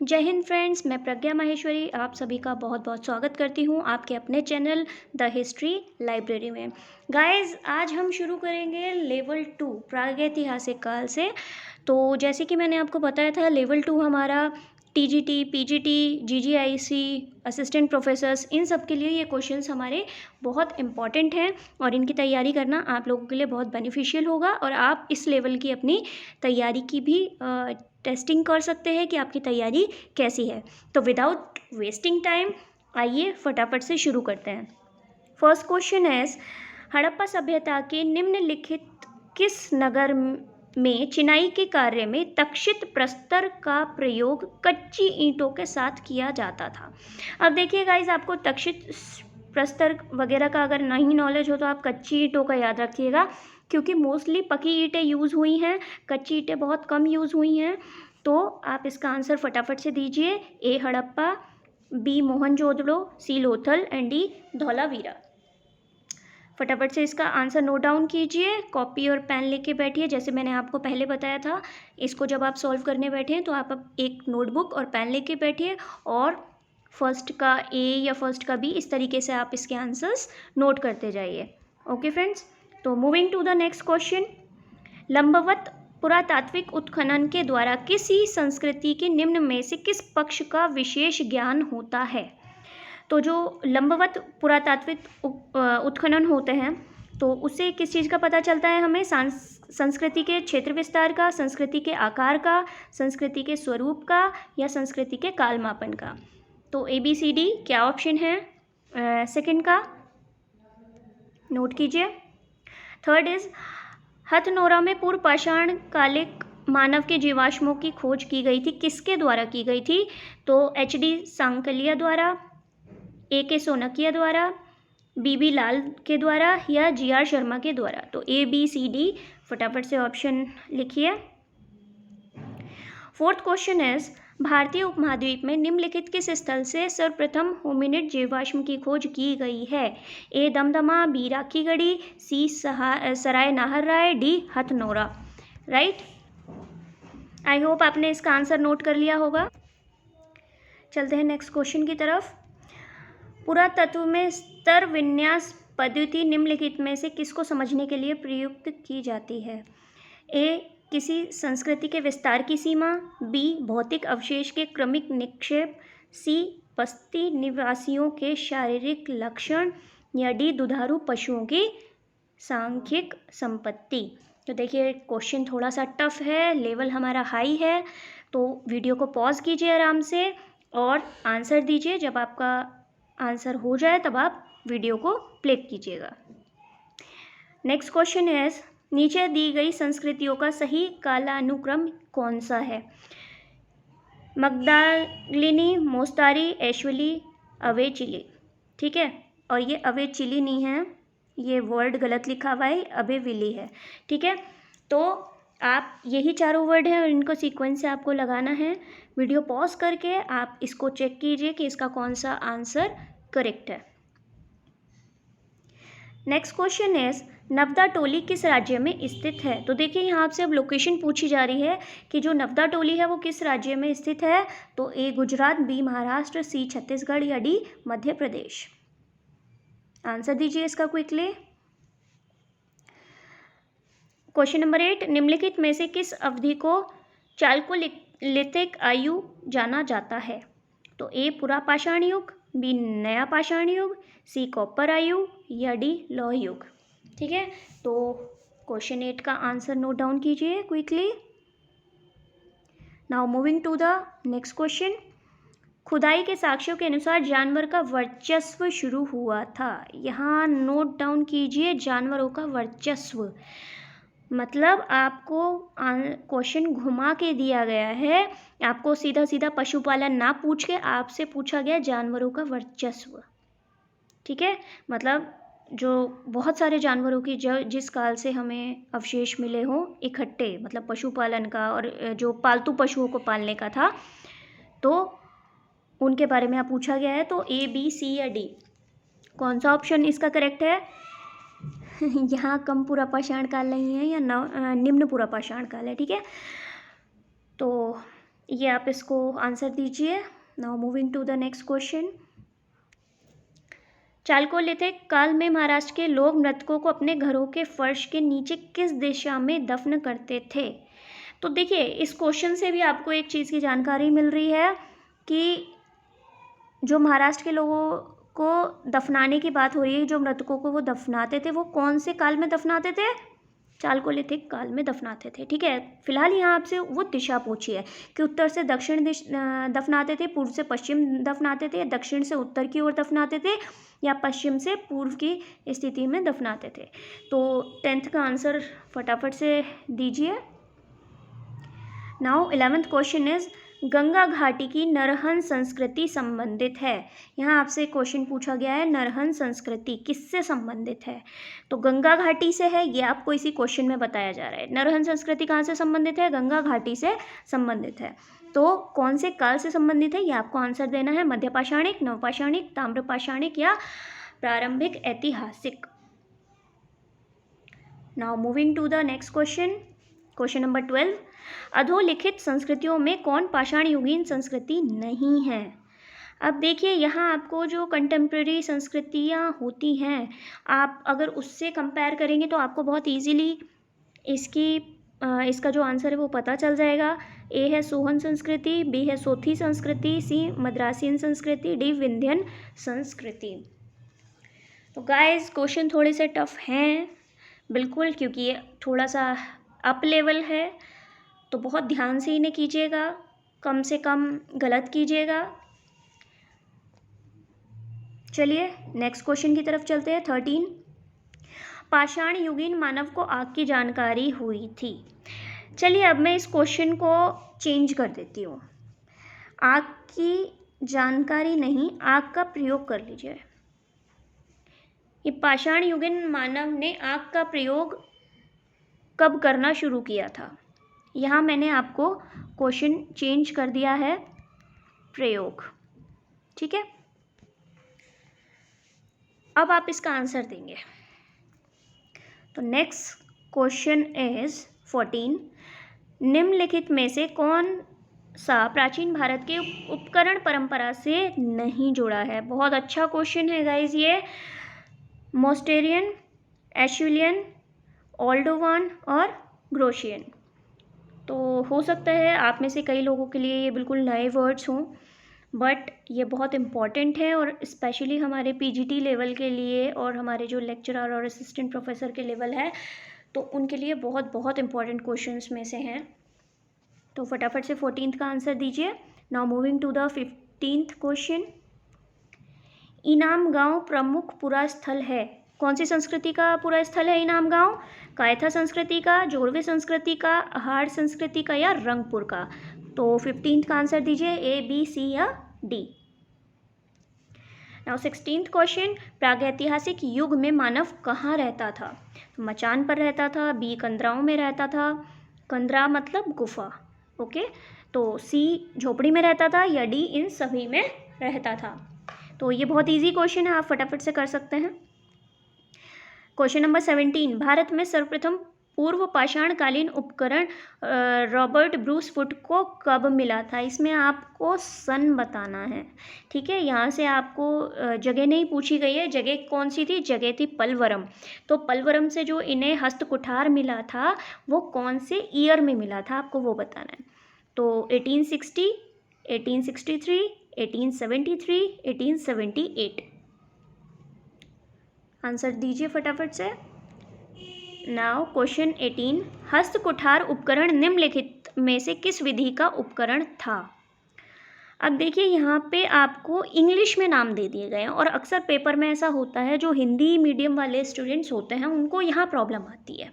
जय हिंद फ्रेंड्स, मैं प्रज्ञा माहेश्वरी आप सभी का बहुत बहुत स्वागत करती हूँ आपके अपने चैनल द हिस्ट्री लाइब्रेरी में। गाइस, आज हम शुरू करेंगे लेवल 2 प्रागैतिहासिक काल से। तो जैसे कि मैंने आपको बताया था, लेवल 2 हमारा TGT, PGT, GGIC, assistant professors, इन सब के लिए ये क्वेश्चंस हमारे बहुत इंपॉर्टेंट हैं और इनकी तैयारी करना आप लोगों के लिए बहुत बेनिफिशियल होगा और आप इस लेवल की अपनी तैयारी की भी टेस्टिंग कर सकते हैं कि आपकी तैयारी कैसी है। तो विदाउट वेस्टिंग टाइम आइए फटाफट से शुरू करते हैं। फर्स्ट क्वेश्चन है, हड़प्पा सभ्यता के निम्नलिखित किस नगर में चिनाई के कार्य में तक्षित प्रस्तर का प्रयोग कच्ची ईंटों के साथ किया जाता था। अब देखिए गाइज, आपको तक्षित प्रस्तर वगैरह का अगर नहीं नॉलेज हो तो आप कच्ची ईंटों का याद रखिएगा, क्योंकि मोस्टली पकी ईंटें यूज़ हुई हैं, कच्ची ईंटें बहुत कम यूज़ हुई हैं। तो आप इसका आंसर फटाफट से दीजिए। A Harappa, B Mohenjodaro, C Lothal and D Dholavira. फटाफट से इसका आंसर नोट डाउन कीजिए, कॉपी और पेन लेके बैठिए। जैसे मैंने आपको पहले बताया था, इसको जब आप सॉल्व करने बैठें तो आप अब एक नोटबुक और पेन लेके बैठिए और फर्स्ट का ए या फर्स्ट का बी, इस तरीके से आप इसके आंसर्स नोट करते जाइए। ओके फ्रेंड्स, तो moving to the next question. लंबवत पुरातात्विक उत्खनन के द्वारा किसी संस्कृति के निम्न में से किस पक्ष का विशेष ज्ञान होता है। तो जो लंबवत पुरातात्विक उत्खनन होते हैं तो उससे किस चीज़ का पता चलता है हमें? संस्कृति के क्षेत्र विस्तार का, संस्कृति के आकार का, संस्कृति के स्वरूप का या संस्कृति के कालमापन का। तो ABCD क्या ऑप्शन है सेकंड का? नोट कीजिए। थर्ड इज, हथनोरा में पूर्व पाषाण कालिक मानव के जीवाश्मों की खोज की गई थी, किसके द्वारा की गई थी? तो HD सांकलिया द्वारा, AK सोनकिया द्वारा, BB लाल के द्वारा या GR शर्मा के द्वारा। तो ABCD फटाफट से ऑप्शन लिखिए। फोर्थ क्वेश्चन है, भारतीय उपमहाद्वीप में निम्नलिखित किस स्थल से सर्वप्रथम होमिनिड जीवाश्म की खोज की गई है? A Damdama, B Rakhigarhi, C Sarai Nahar Rai, D Hathnora. Right, I hope आपने इसका आंसर नोट कर लिया होगा। चलते हैं नेक्स्ट क्वेश्चन की तरफ। पुरातत्व में स्तर विन्यास पद्धति निम्नलिखित में से किसको समझने के लिए प्रयुक्त की जाती है? A किसी संस्कृति के विस्तार की सीमा, B भौतिक अवशेष के क्रमिक निक्षेप, C बस्ती निवासियों के शारीरिक लक्षण या D दुधारू पशुओं की सांख्यिक संपत्ति। तो देखिए, क्वेश्चन थोड़ा सा टफ है, लेवल हमारा हाई है, तो वीडियो को पॉज कीजिए आराम से और आंसर दीजिए। जब आपका आंसर हो जाए तब आप वीडियो को प्ले कीजिएगा। नेक्स्ट क्वेश्चन है, नीचे दी गई संस्कृतियों का सही कालानुक्रम कौन सा है? मगदालिनी, मोस्तारी, एश्वली, अवेचिली। ठीक है, और ये अवेचिली नहीं है, ये वर्ड गलत लिखा हुआ है, अबेविली है। ठीक है, तो आप यही चारों वर्ड हैं और इनको सीक्वेंस से आपको लगाना है। वीडियो पॉज करके आप इसको चेक कीजिए कि इसका कौन सा आंसर करेक्ट है। नेक्स्ट क्वेश्चन है, नवदा टोली किस राज्य में स्थित है? तो देखिए, यहाँ आपसे अब लोकेशन पूछी जा रही है कि जो नवदा टोली है वो किस राज्य में स्थित है। तो A Gujarat, B Maharashtra, C Chhattisgarh या D मध्य प्रदेश। आंसर दीजिए इसका क्विकली। क्वेश्चन नंबर 8, निम्नलिखित में से किस अवधि को चालकोलिथिक आयु जाना जाता है? तो A पुरा पाषाण युग, B नया पाषाण युग, C कॉपर आयु या D लौह युग। ठीक है, तो क्वेश्चन 8 का आंसर नोट डाउन कीजिए quickly. Now moving to the next question. खुदाई के साक्ष्यों के अनुसार जानवर का वर्चस्व शुरू हुआ था। यहाँ नोट डाउन कीजिए, जानवरों का वर्चस्व मतलब आपको क्वेश्चन घुमा के दिया गया है, आपको सीधा सीधा पशुपालन ना पूछ के आपसे पूछा गया जानवरों का वर्चस्व। ठीक है, मतलब जो बहुत सारे जानवरों की जिस काल से हमें अवशेष मिले हों इकट्ठे, मतलब पशुपालन का और जो पालतू पशुओं को पालने का था, तो उनके बारे में आप पूछा गया है। तो A, B, C या D, कौन सा ऑप्शन इसका करेक्ट है? यहाँ कम पूरा पाषाण काल नहीं है या निम्न पूरा पाषाण काल है। ठीक है, तो ये आप इसको आंसर दीजिए। Now moving to the next question. Chalcolithic काल में महाराष्ट्र के लोग मृतकों को अपने घरों के फर्श के नीचे किस दिशा में दफन करते थे? तो देखिए, इस क्वेश्चन से भी आपको एक चीज़ की जानकारी मिल रही है कि जो महाराष्ट्र के लोगों को दफनाने की बात हो रही है, जो मृतकों को वो दफनाते थे, वो कौन से काल में दफनाते थे? चालकोलिथिक काल में दफनाते थे। ठीक है, फिलहाल यहाँ आपसे वो दिशा पूछी है कि उत्तर से दक्षिण दफनाते थे, पूर्व से पश्चिम दफनाते थे, दक्षिण से उत्तर की ओर दफनाते थे, या पश्चिम से पूर्व की स्थिति में दफनाते थे। तो 10th का आंसर फटाफट से दीजिए। Now 11th question is Ganga घाटी की नरहन संस्कृति संबंधित है। यहाँ आपसे क्वेश्चन पूछा गया है, नरहन संस्कृति किससे संबंधित है? तो गंगा घाटी से है, ये आपको इसी क्वेश्चन में बताया जा रहा है। नरहन संस्कृति कहाँ से संबंधित है? गंगा घाटी से संबंधित है। तो कौन से काल से संबंधित है, ये आपको आंसर देना है। मध्यपाषाणिक, नवपाषाणिक, ताम्रपाषाणिक या प्रारंभिक ऐतिहासिक। Now moving to the next question, question number 12। अधोलिखित संस्कृतियों में कौन पाषाण युगीन संस्कृति नहीं है? अब देखिए, यहाँ आपको जो कंटेम्प्रेरी संस्कृतियाँ होती हैं, आप अगर उससे कंपेयर करेंगे तो आपको बहुत इजीली इसका जो आंसर है वो पता चल जाएगा। ए है सोहन संस्कृति, बी है सोथी संस्कृति, सी मद्रासियन संस्कृति, डी विंध्यन संस्कृति। तो गाइस, क्वेश्चन थोड़े से टफ हैं बिल्कुल, क्योंकि ये थोड़ा सा अप लेवल है, तो बहुत ध्यान से इन्हें कीजिएगा, कम से कम गलत कीजिएगा। चलिए नेक्स्ट क्वेश्चन की तरफ चलते हैं। 13। पाषाण युगीन मानव को आग की जानकारी हुई थी। चलिए अब मैं इस क्वेश्चन को चेंज कर देती हूँ। आग की जानकारी नहीं, आग का प्रयोग कर लीजिए। ये पाषाण युगीन मानव ने आग का प्रयोग कब करना शुरू किया था? यहाँ मैंने आपको क्वेश्चन चेंज कर दिया है, प्रयोग। ठीक है, अब आप इसका आंसर देंगे। तो नेक्स्ट क्वेश्चन इज 14। निम्नलिखित में से कौन सा प्राचीन भारत के उपकरण परंपरा से नहीं जुड़ा है? बहुत अच्छा क्वेश्चन है गाइज ये। मोस्टेरियन, एशुलियन, ओल्डोवान और ग्रोशियन। तो हो सकता है आप में से कई लोगों के लिए ये बिल्कुल नए वर्ड्स हों, बट ये बहुत इम्पॉर्टेंट है, और स्पेशली हमारे पीजीटी लेवल के लिए और हमारे जो लेक्चरर और असिस्टेंट प्रोफेसर के लेवल है, तो उनके लिए बहुत बहुत इम्पॉर्टेंट क्वेश्चंस में से हैं। तो फटाफट से 14th का आंसर दीजिए। Now moving to the 15th question. इनाम गांव प्रमुख पुरा स्थल है। कौन सी संस्कृति का पुरा स्थल है इनाम गांव? कायथा संस्कृति का, जोड़वे संस्कृति का, अहाड़ संस्कृति का या रंगपुर का? तो 15th का आंसर दीजिए, ए, बी, सी या डी। Now 16th question. प्रागैतिहासिक युग में मानव कहाँ रहता था? मचान पर रहता था, बी कंदराओं में रहता था, कंदरा मतलब गुफा, ओके, तो सी झोपड़ी में रहता था, या डी इन सभी में रहता था? तो ये बहुत इजी क्वेश्चन है, आप फटाफट से कर सकते हैं। Question number 17। भारत में सर्वप्रथम पूर्व पाषाणकालीन उपकरण रॉबर्ट ब्रूस फुट को कब मिला था? इसमें आपको सन बताना है। ठीक है, यहाँ से आपको जगह नहीं पूछी गई है। जगह कौन सी थी? जगह थी पलवरम। तो पलवरम से जो इन्हें हस्तकुठार मिला था वो कौन से ईयर में मिला था, आपको वो बताना है। तो 1860, 1863, 1873, 1878। आंसर दीजिए फटाफट से। Now question 18। हस्तकुठार उपकरण निम्नलिखित में से किस विधि का उपकरण था? अब देखिए, यहाँ पे आपको इंग्लिश में नाम दे दिए गए हैं, और अक्सर पेपर में ऐसा होता है, जो हिंदी मीडियम वाले स्टूडेंट्स होते हैं उनको यहाँ प्रॉब्लम आती है।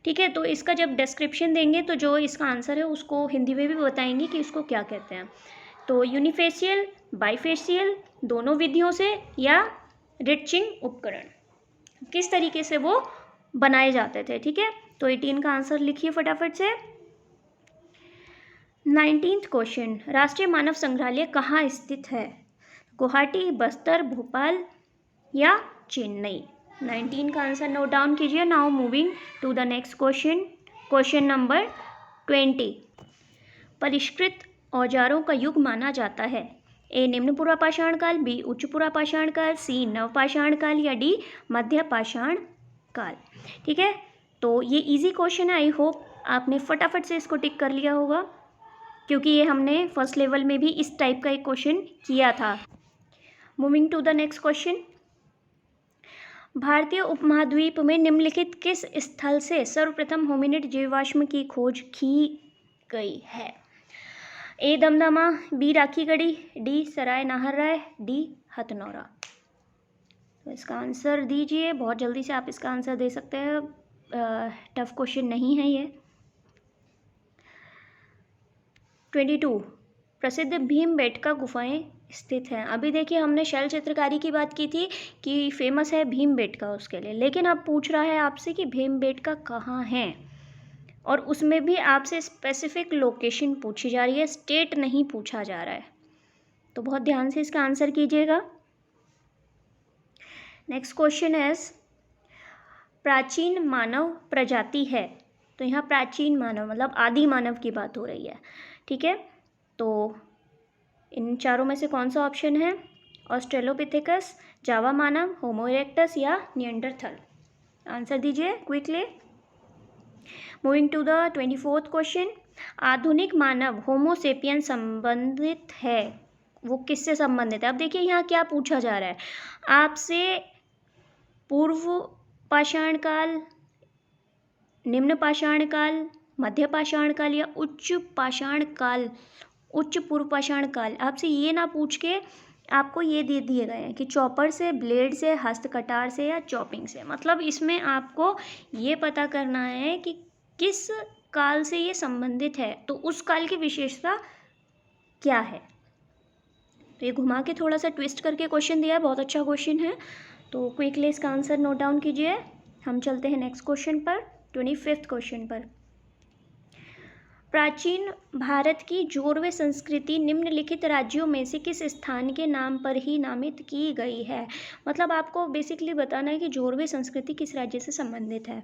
ठीक है, तो इसका जब डिस्क्रिप्शन देंगे तो जो इसका आंसर है उसको हिंदी में भी बताएंगे कि इसको क्या कहते हैं। तो यूनिफेशियल, बाइफेशियल, दोनों विधियों से, या रिटचिंग उपकरण, किस तरीके से वो बनाए जाते थे। ठीक है, तो 18 का आंसर लिखिए फटाफट से। 19th question. राष्ट्रीय मानव संग्रहालय कहाँ स्थित है? गुवाहाटी, बस्तर, भोपाल या चेन्नई? 19 का आंसर नोट डाउन कीजिए। Now moving to the next question, question number 20। परिष्कृत औजारों का युग माना जाता है? ए निम्न पुरापाषाण काल, बी उच्च पुरापाषाण काल, सी नवपाषाण काल या डी मध्य पाषाण काल। ठीक है, तो ये इजी क्वेश्चन है। आई होप आपने फटाफट से इसको टिक कर लिया होगा, क्योंकि ये हमने फर्स्ट लेवल में भी इस टाइप का एक क्वेश्चन किया था। Moving to the next question. भारतीय उपमहाद्वीप में निम्नलिखित किस स्थल से सर्वप्रथम होमिनिड जीवाश्म की खोज की गई है? ए दमदमा, बी राखीगढ़ी, डी सराय नाहरराय, डी हथनौरा। तो इसका आंसर दीजिए, बहुत जल्दी से आप इसका आंसर दे सकते हैं, टफ क्वेश्चन नहीं है ये। 22 प्रसिद्ध भीमबेटका गुफाएं स्थित हैं। अभी देखिए हमने शैल चित्रकारी की बात की थी कि फेमस है भीमबेटका उसके लिए, लेकिन अब पूछ रहा है आपसे कि भीमबेटका कहाँ है, और उसमें भी आपसे स्पेसिफिक लोकेशन पूछी जा रही है, स्टेट नहीं पूछा जा रहा है। तो बहुत ध्यान से इसका आंसर कीजिएगा। नेक्स्ट क्वेश्चन इज प्राचीन मानव प्रजाति है। तो यहाँ प्राचीन मानव मतलब आदि मानव की बात हो रही है। ठीक है, तो इन चारों में से कौन सा ऑप्शन है? ऑस्ट्रेलोपिथेकस, जावा मानव, होमो इरेक्टस या निएंडरथल? आंसर दीजिए quickly. Moving to the 24th question. आधुनिक मानव होमोसेपियन संबंधित है, वो किससे संबंधित है? अब देखिए यहाँ क्या पूछा जा रहा है आपसे, पूर्व पाषाण काल, निम्न पाषाण काल, मध्य पाषाण काल या उच्च पाषाण काल, उच्च पूर्व पाषाण काल। आपसे ये ना पूछ के आपको ये दे दिए गए हैं कि चॉपर से, ब्लेड से, हस्तकटार से या चॉपिंग से। मतलब इसमें आपको ये पता करना है कि किस काल से ये संबंधित है, तो उस काल की विशेषता क्या है। तो ये घुमा के थोड़ा सा ट्विस्ट करके क्वेश्चन दिया है, बहुत अच्छा क्वेश्चन है। तो क्विकली इसका आंसर नोट डाउन कीजिए। हम चलते हैं नेक्स्ट क्वेश्चन पर, 25th क्वेश्चन पर। प्राचीन भारत की जोरवे संस्कृति निम्नलिखित राज्यों में से किस स्थान के नाम पर ही नामित की गई है? मतलब आपको बेसिकली बताना है कि जोरवे संस्कृति किस राज्य से संबंधित है।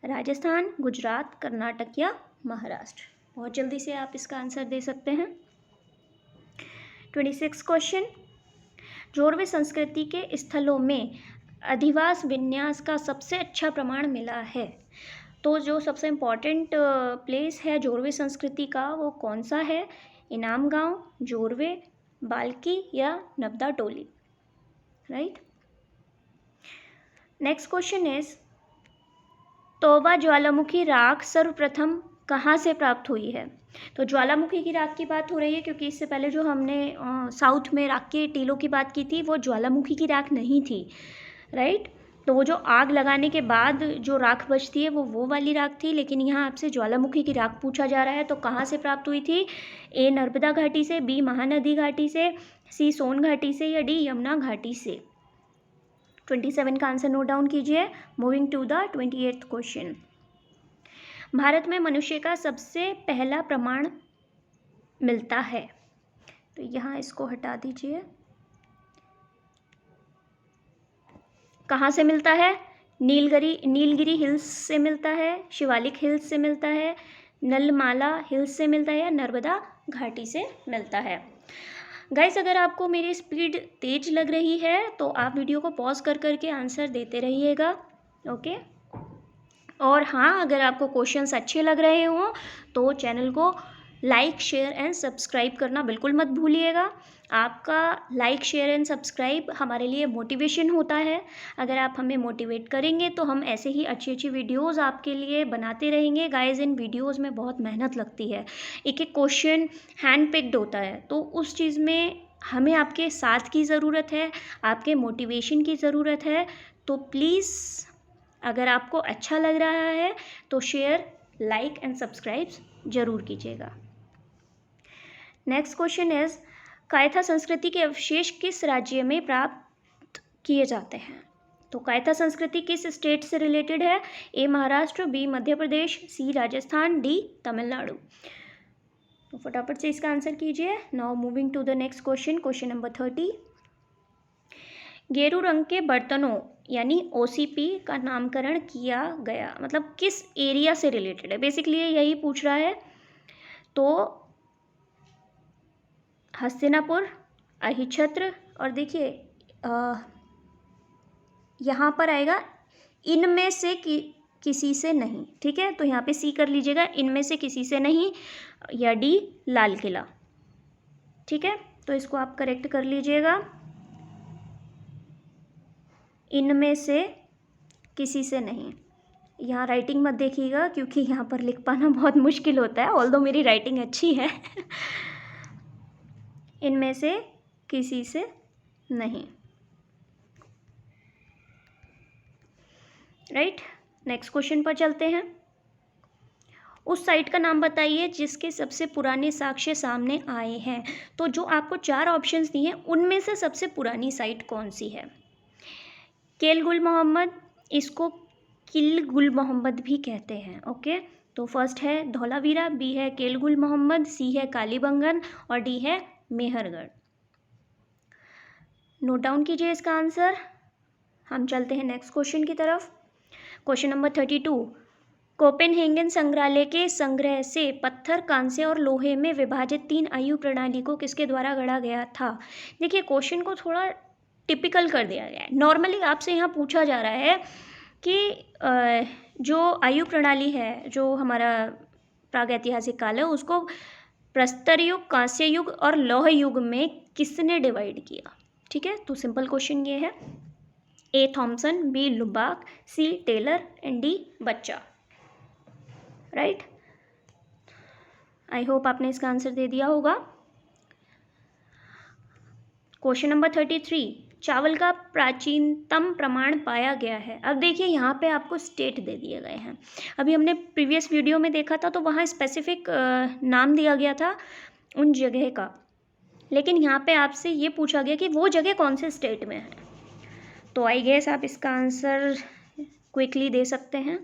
राजस्थान, गुजरात, कर्नाटक या महाराष्ट्र? बहुत जल्दी से आप इसका आंसर दे सकते हैं। 26 क्वेश्चन। जोरवे संस्कृति के स्थलों में अधिवास विन्यास का सबसे अच्छा प्रमाण मिला है। तो जो सबसे इम्पॉर्टेंट प्लेस है जोरवे संस्कृति का वो कौन सा है? इनाम गांव, जोरवे, बाल्की या नबदा टोली? राइट। नेक्स्ट क्वेश्चन इज तोबा ज्वालामुखी राख सर्वप्रथम कहाँ से प्राप्त हुई है? तो ज्वालामुखी की राख की बात हो रही है, क्योंकि इससे पहले जो हमने साउथ में राख के टीलों की बात की थी वो ज्वालामुखी की राख नहीं थी। राइट, तो वो जो आग लगाने के बाद जो राख बचती है वो वाली राख थी, लेकिन यहाँ आपसे ज्वालामुखी की राख पूछा जा रहा है। तो कहाँ से प्राप्त हुई थी? ए नर्मदा घाटी से, बी महानदी घाटी से, सी सोन घाटी से या डी यमुना घाटी से? 27 का आंसर नोट डाउन कीजिए। Moving to the 28th question. Bharat में मनुष्य का सबसे पहला प्रमाण मिलता है। तो यहाँ इसको हटा दीजिए। कहाँ से मिलता है? नीलगिरी हिल्स से मिलता है, शिवालिक हिल्स से मिलता है, नलमाला हिल्स से मिलता है या नर्मदा घाटी से मिलता है? गाइस, अगर आपको मेरी स्पीड तेज लग रही है तो आप वीडियो को पॉज कर करके आंसर देते रहिएगा। ओके, और हाँ, अगर आपको क्वेश्चंस अच्छे लग रहे हों तो चैनल को लाइक, शेयर एंड सब्सक्राइब करना बिल्कुल मत भूलिएगा। आपका लाइक, शेयर एंड सब्सक्राइब हमारे लिए मोटिवेशन होता है। अगर आप हमें मोटिवेट करेंगे तो हम ऐसे ही अच्छी अच्छी वीडियोस आपके लिए बनाते रहेंगे। गाइस, इन वीडियोस में बहुत मेहनत लगती है, एक एक क्वेश्चन हैंड पिक्ड होता है, तो उस चीज़ में हमें आपके साथ की ज़रूरत है, आपके मोटिवेशन की ज़रूरत है। तो प्लीज़, अगर आपको अच्छा लग रहा है तो शेयर, लाइक एंड सब्सक्राइब ज़रूर कीजिएगा। नेक्स्ट क्वेश्चन इज कायथा संस्कृति के अवशेष किस राज्य में प्राप्त किए जाते हैं? तो कायथा संस्कृति किस स्टेट से रिलेटेड है? A Maharashtra, B Madhya Pradesh, C Rajasthan, D Tamil Nadu? तो फटाफट से इसका आंसर कीजिए। Now moving to the next question, question number 30। गेरू रंग के बर्तनों यानी OCP का नामकरण किया गया, मतलब किस एरिया से रिलेटेड है? बेसिकली यही पूछ रहा है। तो हस्तिनापुर, अहिछत्र, और देखिए यहाँ पर आएगा इनमें से किसी से नहीं। ठीक है, तो यहाँ पे सी कर लीजिएगा, इनमें से किसी से नहीं, या डी लाल किला। ठीक है, तो इसको आप करेक्ट कर लीजिएगा, इनमें से किसी से नहीं। यहाँ राइटिंग मत देखिएगा क्योंकि यहाँ पर लिख पाना बहुत मुश्किल होता है, ऑल्दो मेरी राइटिंग अच्छी है। इनमें से किसी से नहीं। राइट, नेक्स्ट क्वेश्चन पर चलते हैं। उस साइट का नाम बताइए जिसके सबसे पुराने साक्ष्य सामने आए हैं। तो जो आपको 4 ऑप्शंस दिए हैं उनमें से सबसे पुरानी साइट कौन सी है? केल गुल मोहम्मद, इसको किल गुल मोहम्मद भी कहते हैं। ओके, तो फर्स्ट है धौलावीरा, बी है केल गुल मोहम्मद, सी है कालीबंगन और डी है मेहरगढ़। नोट डाउन कीजिए इसका आंसर। हम चलते हैं नेक्स्ट क्वेश्चन की तरफ। क्वेश्चन नंबर 32, कोपेनहेगन संग्रहालय के संग्रह से पत्थर, कांस्य और लोहे में विभाजित 3 आयु प्रणाली को किसके द्वारा गढ़ा गया था? देखिए, क्वेश्चन को थोड़ा टिपिकल कर दिया गया है। नॉर्मली आपसे यहाँ पूछा जा रहा है कि जो आयु प्रणाली है, जो हमारा प्रागैतिहासिक काल है, उसको प्रस्तर युग, कांस्य युग और लौह युग में किसने डिवाइड किया? ठीक है, तो सिंपल क्वेश्चन ये है। A Thomsen, B Lubbock, C Taylor and D बच्चा। राइट, आई होप आपने इसका आंसर दे दिया होगा। क्वेश्चन नंबर 33, चावल का प्राचीनतम प्रमाण पाया गया है। अब देखिए, यहाँ पे आपको स्टेट दे दिए गए हैं। अभी हमने प्रीवियस वीडियो में देखा था तो वहाँ स्पेसिफिक नाम दिया गया था उन जगह का, लेकिन यहाँ पे आपसे ये पूछा गया कि वो जगह कौन से स्टेट में है। तो आई गेस आप इसका आंसर क्विकली दे सकते हैं।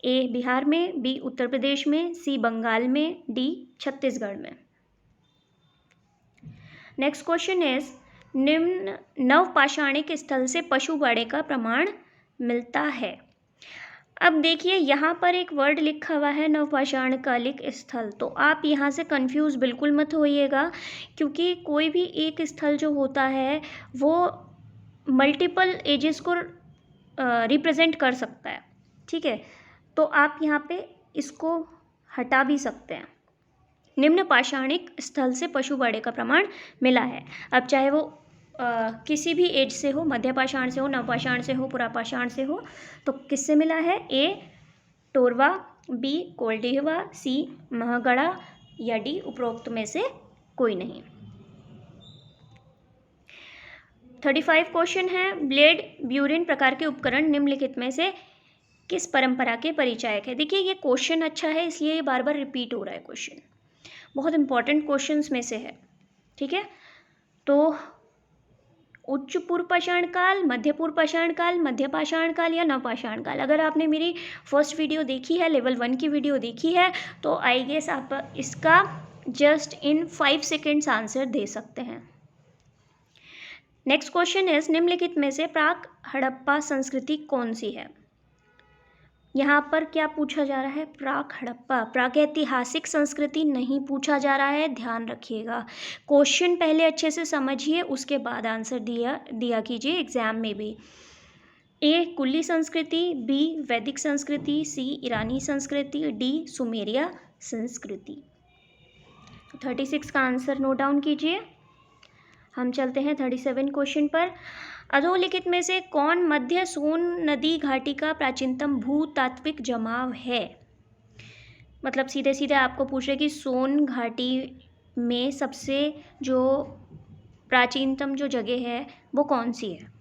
ए बिहार में, बी उत्तर प्रदेश में, सी बंगाल में, डी छत्तीसगढ़ में। नेक्स्ट क्वेश्चन इज, निम्न नवपाषाणिक स्थल से पशुबाड़े का प्रमाण मिलता है। अब देखिए, यहाँ पर एक वर्ड लिखा हुआ है नवपाषाणकालिक स्थल, तो आप यहाँ से कंफ्यूज बिल्कुल मत होइएगा, क्योंकि कोई भी एक स्थल जो होता है वो मल्टीपल एजेस को रिप्रेजेंट कर सकता है। ठीक है, तो आप यहाँ पे इसको हटा भी सकते हैं। निम्न पाषाणिक स्थल से पशुबाड़े का प्रमाण मिला है। अब चाहे वो किसी भी एज से हो, मध्य पाषाण से हो, नवपाषाण से हो, पुरापाषाण से हो, तो किससे मिला है? ए टोरवा, बी कोल्डिहवा, सी महगढ़ा या डी उपरोक्त में से कोई नहीं। 35 क्वेश्चन है, ब्लेड ब्यूरिन प्रकार के उपकरण निम्नलिखित में से किस परंपरा के परिचायक है? देखिए, ये क्वेश्चन अच्छा है इसलिए ये बार बार रिपीट हो रहा है। क्वेश्चन बहुत इंपॉर्टेंट क्वेश्चंस में से है। ठीक है, तो उच्च पूर्व पाषाण काल, मध्य पूर्व पाषाण काल, मध्य पाषाण काल या नवपाषाण काल। अगर आपने मेरी फर्स्ट वीडियो देखी है, लेवल 1 की वीडियो देखी है, तो आई गेस आप इसका जस्ट इन 5 सेकेंड्स आंसर दे सकते हैं। नेक्स्ट क्वेश्चन इज, निम्नलिखित में से प्राक हड़प्पा संस्कृति कौन सी है? यहाँ पर क्या पूछा जा रहा है? प्राक हड़प्पा, प्रागैतिहासिक संस्कृति नहीं पूछा जा रहा है, ध्यान रखिएगा। क्वेश्चन पहले अच्छे से समझिए, उसके बाद आंसर दिया कीजिए एग्जाम में भी। ए कुल्ली संस्कृति, बी वैदिक संस्कृति, सी ईरानी संस्कृति, डी सुमेरिया संस्कृति। 36 का आंसर नोट डाउन कीजिए। हम चलते हैं 37 क्वेश्चन पर। अधोलिखित में से कौन मध्य सोन नदी घाटी का प्राचीनतम भूतात्विक जमाव है? मतलब सीधे सीधे आपको पूछ रहे कि सोन घाटी में सबसे जो प्राचीनतम जो जगह है वो कौन सी है?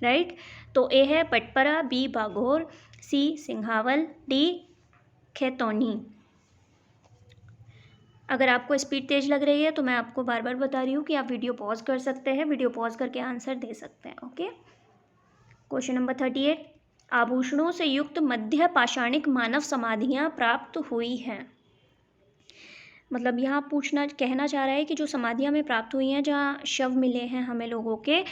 राइट, तो ए है पटपरा, बी बाघोर, सी सिंघावल, डी खैतौनी। अगर आपको स्पीड तेज लग रही है तो मैं आपको बार बार बता रही हूँ कि आप वीडियो पॉज कर सकते हैं, वीडियो पॉज करके आंसर दे सकते हैं। ओके, क्वेश्चन नंबर 38, आभूषणों से युक्त मध्य पाषाणिक मानव समाधियाँ प्राप्त हुई हैं। मतलब यहाँ कहना चाह रहा है कि जो समाधियाँ में प्राप्त हुई हैं, जहाँ शव मिले हैं हमें लोगों के,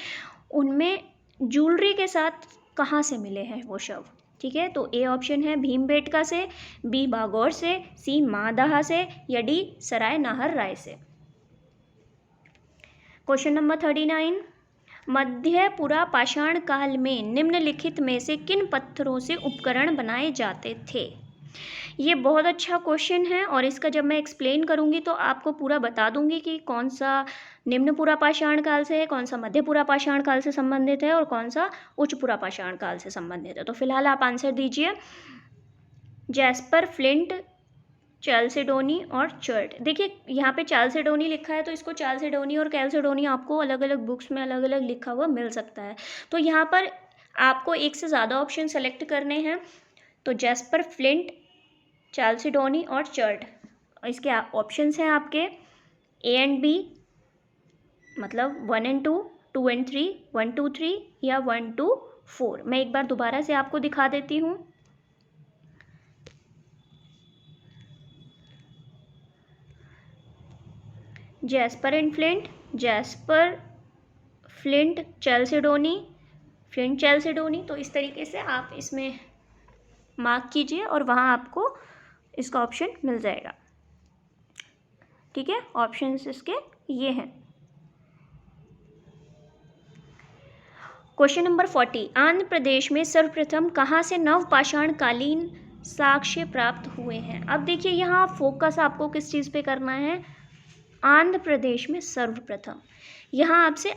उनमें ज्वेलरी के साथ कहाँ से मिले हैं वो शव? ठीक है, तो ए ऑप्शन है भीमबेटका से, बी बागौर से, सी मादाहा से या डी सराय नाहर राय से। क्वेश्चन नंबर 39, मध्य पुरा पाषाण काल में निम्नलिखित में से किन पत्थरों से उपकरण बनाए जाते थे? ये बहुत अच्छा क्वेश्चन है और इसका जब मैं एक्सप्लेन करूँगी तो आपको पूरा बता दूँगी कि कौन सा निम्न पुरा पाषाण काल से है, कौन सा मध्य पुरा पाषाण काल से संबंधित है और कौन सा उच्च पुरा पाषाण काल से संबंधित है। तो फिलहाल आप आंसर दीजिए। जैस्पर, फ्लिंट, चैल्सेडोनी और चर्ट। देखिए यहाँ पे चैल्सेडोनी लिखा है तो इसको चैल्सेडोनी और कैल्सेडोनी आपको अलग अलग बुक्स में अलग अलग लिखा हुआ मिल सकता है। तो यहाँ पर आपको एक से ज़्यादा ऑप्शन सेलेक्ट करने हैं। तो जैस्पर, फ्लिंट, चैल्सेडोनी और चर्ट, इसके ऑप्शंस हैं आपके ए एंड बी, मतलब 1 and 2, 2 and 3, 1 2 3 या 1 2 4। मैं एक बार दोबारा से आपको दिखा देती हूँ। Jasper and flint, jasper, flint, chalcedony, flint, chalcedony. तो इस तरीके से आप इसमें मार्क कीजिए और वहाँ आपको इसका ऑप्शन मिल जाएगा। ठीक है, ऑप्शंस इसके ये हैं। क्वेश्चन नंबर 40, आंध्र प्रदेश में सर्वप्रथम कहाँ से नवपाषाण कालीन साक्ष्य प्राप्त हुए हैं? अब देखिए यहाँ फोकस आपको किस चीज़ पे करना है? आंध्र प्रदेश में सर्वप्रथम। यहाँ आपसे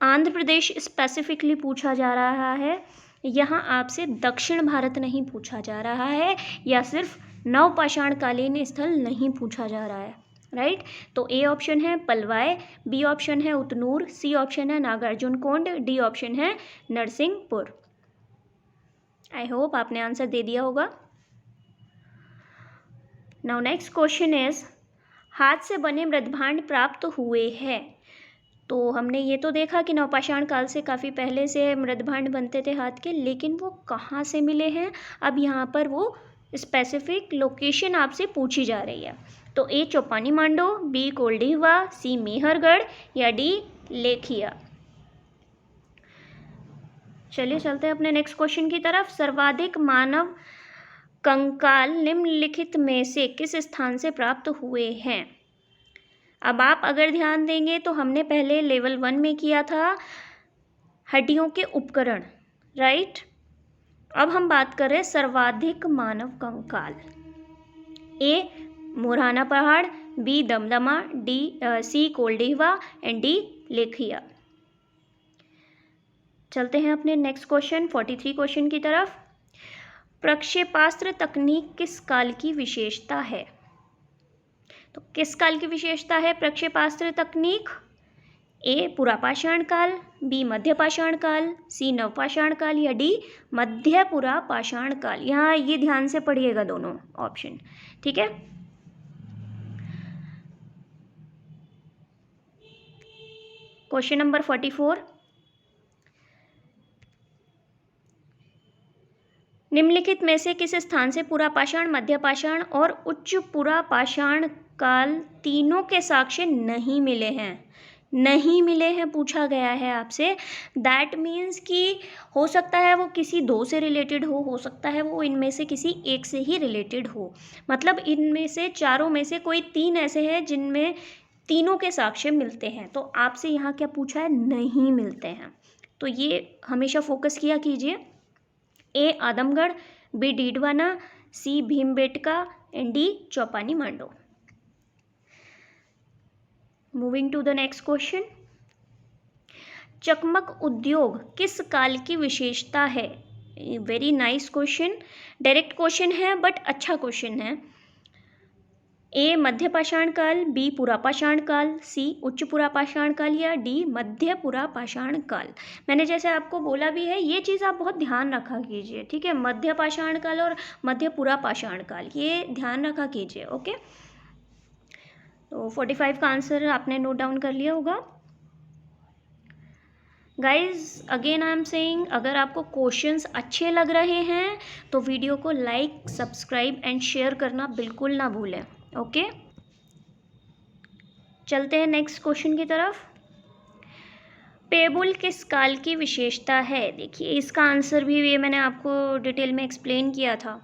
आंध्र प्रदेश स्पेसिफिकली पूछा जा रहा है, यहाँ आपसे दक्षिण भारत नहीं पूछा जा रहा है, या सिर्फ नवपाषाण कालीन स्थल नहीं पूछा जा रहा है, राइट। तो ए ऑप्शन है पलवाय, बी ऑप्शन है उतनूर, सी ऑप्शन है नागार्जुनकोंड, डी ऑप्शन है नरसिंहपुर। आई होप आपने आंसर दे दिया होगा। नाउ नेक्स्ट क्वेश्चन इज, हाथ से बने मृदभांड प्राप्त हुए हैं। तो हमने ये तो देखा कि नवपाषाण काल से काफ़ी पहले से मृदभांड बनते थे हाथ के, लेकिन वो कहाँ से मिले हैं? अब यहाँ पर वो स्पेसिफिक लोकेशन आपसे पूछी जा रही है। तो ए चौपानी मांडो, बी कोल्डीवा, सी मेहरगढ़ या डी लेखिया। चलिए चलते हैं अपने नेक्स्ट क्वेश्चन की तरफ। सर्वाधिक मानव कंकाल निम्नलिखित में से किस स्थान से प्राप्त हुए हैं? अब आप अगर ध्यान देंगे तो हमने पहले लेवल 1 में किया था हड्डियों के उपकरण, राइट। अब हम बात कर रहे हैं सर्वाधिक मानव कंकाल। A Morhana Pahar, B Damdama, C Koldihwa and D Lekhahia. चलते हैं अपने नेक्स्ट क्वेश्चन 43 क्वेश्चन की तरफ। प्रक्षेपास्त्र तकनीक किस काल की विशेषता है? तो किस काल की विशेषता है प्रक्षेपास्त्र तकनीक? ए पुरापाषाण काल, बी मध्यपाषाण काल, सी नवपाषाण काल या डी मध्य पुरापाषाण काल। यहाँ ये ध्यान से पढ़िएगा दोनों ऑप्शन, ठीक है। क्वेश्चन नंबर 44, निम्नलिखित में से किस स्थान से पुरापाषाण, मध्यपाषाण और उच्च पुरापाषाण काल तीनों के साक्ष्य नहीं मिले हैं? नहीं मिले हैं पूछा गया है आपसे। दैट मीन्स कि हो सकता है वो किसी दो से रिलेटेड हो सकता है वो इनमें से किसी एक से ही रिलेटेड हो। मतलब इनमें से चारों में से कोई तीन ऐसे हैं जिनमें तीनों के साक्ष्य मिलते हैं। तो आपसे यहाँ क्या पूछा है? नहीं मिलते हैं। तो ये हमेशा फोकस किया कीजिए। A Adamgarh, B Didwana, C Bhimbetka and D Chopani Mando. Moving to the next question, चकमक उद्योग किस काल की विशेषता है? Very nice question, direct question है बट अच्छा क्वेश्चन है। ए मध्यपाषाण काल, बी पुरापाषाण काल, सी उच्च पुरापाषाण काल या डी मध्य पुरापाषाण काल। मैंने जैसे आपको बोला भी है, ये चीज़ आप बहुत ध्यान रखा कीजिए, ठीक है। मध्यपाषाण काल और मध्य पुरापाषाण काल ये ध्यान रखा कीजिए, ओके। तो 45 का आंसर आपने नोट डाउन कर लिया होगा। Guys again I am saying, अगर आपको क्वेश्चंस अच्छे लग रहे हैं तो वीडियो को लाइक, सब्सक्राइब एंड शेयर करना बिल्कुल ना भूलें, ओके। चलते हैं नेक्स्ट क्वेश्चन की तरफ। पेबुल किस काल की विशेषता है? देखिए इसका आंसर भी ये मैंने आपको डिटेल में एक्सप्लेन किया था।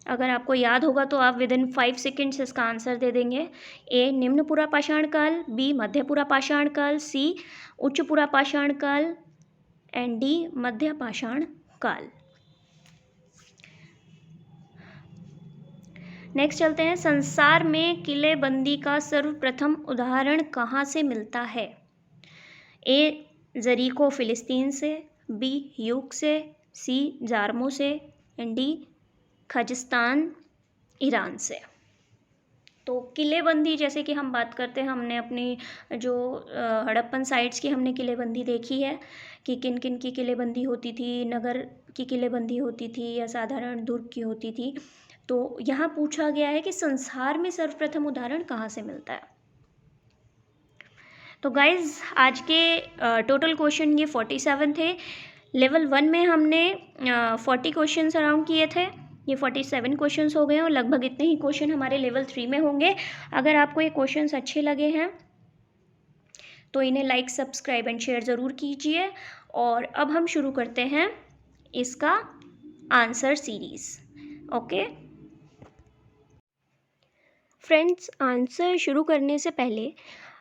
अगर आपको याद होगा तो आप विदिन 5 सेकेंड्स इसका आंसर दे देंगे। ए निम्न पुरा पाषाण काल, बी मध्य पुरा पाषाण काल, सी उच्च पुरा पाषाण काल एंड डी मध्य पाषाण काल। नेक्स्ट चलते हैं, संसार में किलेबंदी का सर्वप्रथम उदाहरण कहाँ से मिलता है? ए जरीको फिलिस्तीन से, बी यूक से, सी जारमो से एंड डी खाजिस्तान ईरान से। तो किलेबंदी जैसे कि हम बात करते हैं, हमने अपनी जो हड़प्पन साइट्स की हमने किलेबंदी देखी है कि किन किन की किलेबंदी होती थी, नगर की किलेबंदी होती थी या साधारण दुर्ग की होती थी। तो यहाँ पूछा गया है कि संसार में सर्वप्रथम उदाहरण कहाँ से मिलता है। तो गाइज आज के टोटल क्वेश्चन ये 47 थे। लेवल 1 में हमने 40 क्वेश्चन अराउंड किए थे, ये 47 क्वेश्चंस हो गए और लगभग इतने ही क्वेश्चन हमारे लेवल 3 में होंगे। अगर आपको ये क्वेश्चंस अच्छे लगे हैं तो इन्हें लाइक, सब्सक्राइब एंड शेयर ज़रूर कीजिए। और अब हम शुरू करते हैं इसका answer series. Okay friends, answer शुरू करने से पहले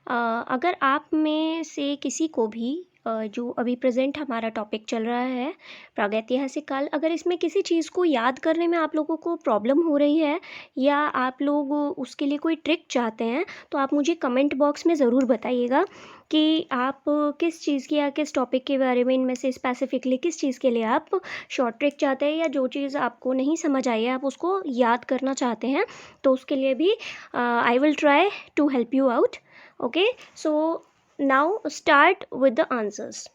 अगर आप में से किसी को भी जो अभी प्रेजेंट हमारा टॉपिक चल रहा है प्रागैतिहासिक काल, अगर इसमें किसी चीज़ को याद करने में आप लोगों को प्रॉब्लम हो रही है या आप लोग उसके लिए कोई ट्रिक चाहते हैं तो आप मुझे कमेंट बॉक्स में ज़रूर बताइएगा कि आप किस चीज़ की या किस टॉपिक के बारे में इनमें से स्पेसिफिकली किस चीज़ के लिए आप शॉर्ट ट्रिक चाहते हैं, या जो चीज़ आपको नहीं समझ आई है आप उसको याद करना चाहते हैं, तो उसके लिए भी I will try to help you out. Okay, so now start with the answers.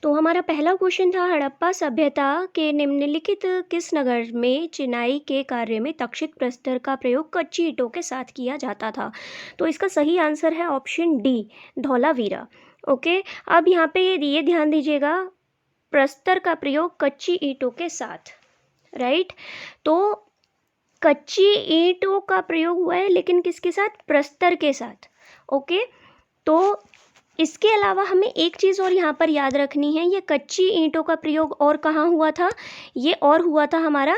तो हमारा पहला क्वेश्चन था, हड़प्पा सभ्यता के निम्नलिखित किस नगर में चिनाई के कार्य में तक्षिक प्रस्तर का प्रयोग कच्ची ईंटों के साथ किया जाता था? तो इसका सही आंसर है ऑप्शन डी, धौलावीरा। ओके, अब यहाँ पे ये ध्यान दीजिएगा, प्रस्तर का प्रयोग कच्ची ईंटों के साथ, राइट? तो कच्ची ईंटों का प्रयोग हुआ है लेकिन किसके साथ? प्रस्तर के साथ। ओके, तो इसके अलावा हमें एक चीज़ और यहाँ पर याद रखनी है, ये कच्ची ईंटों का प्रयोग और कहाँ हुआ था? ये और हुआ था हमारा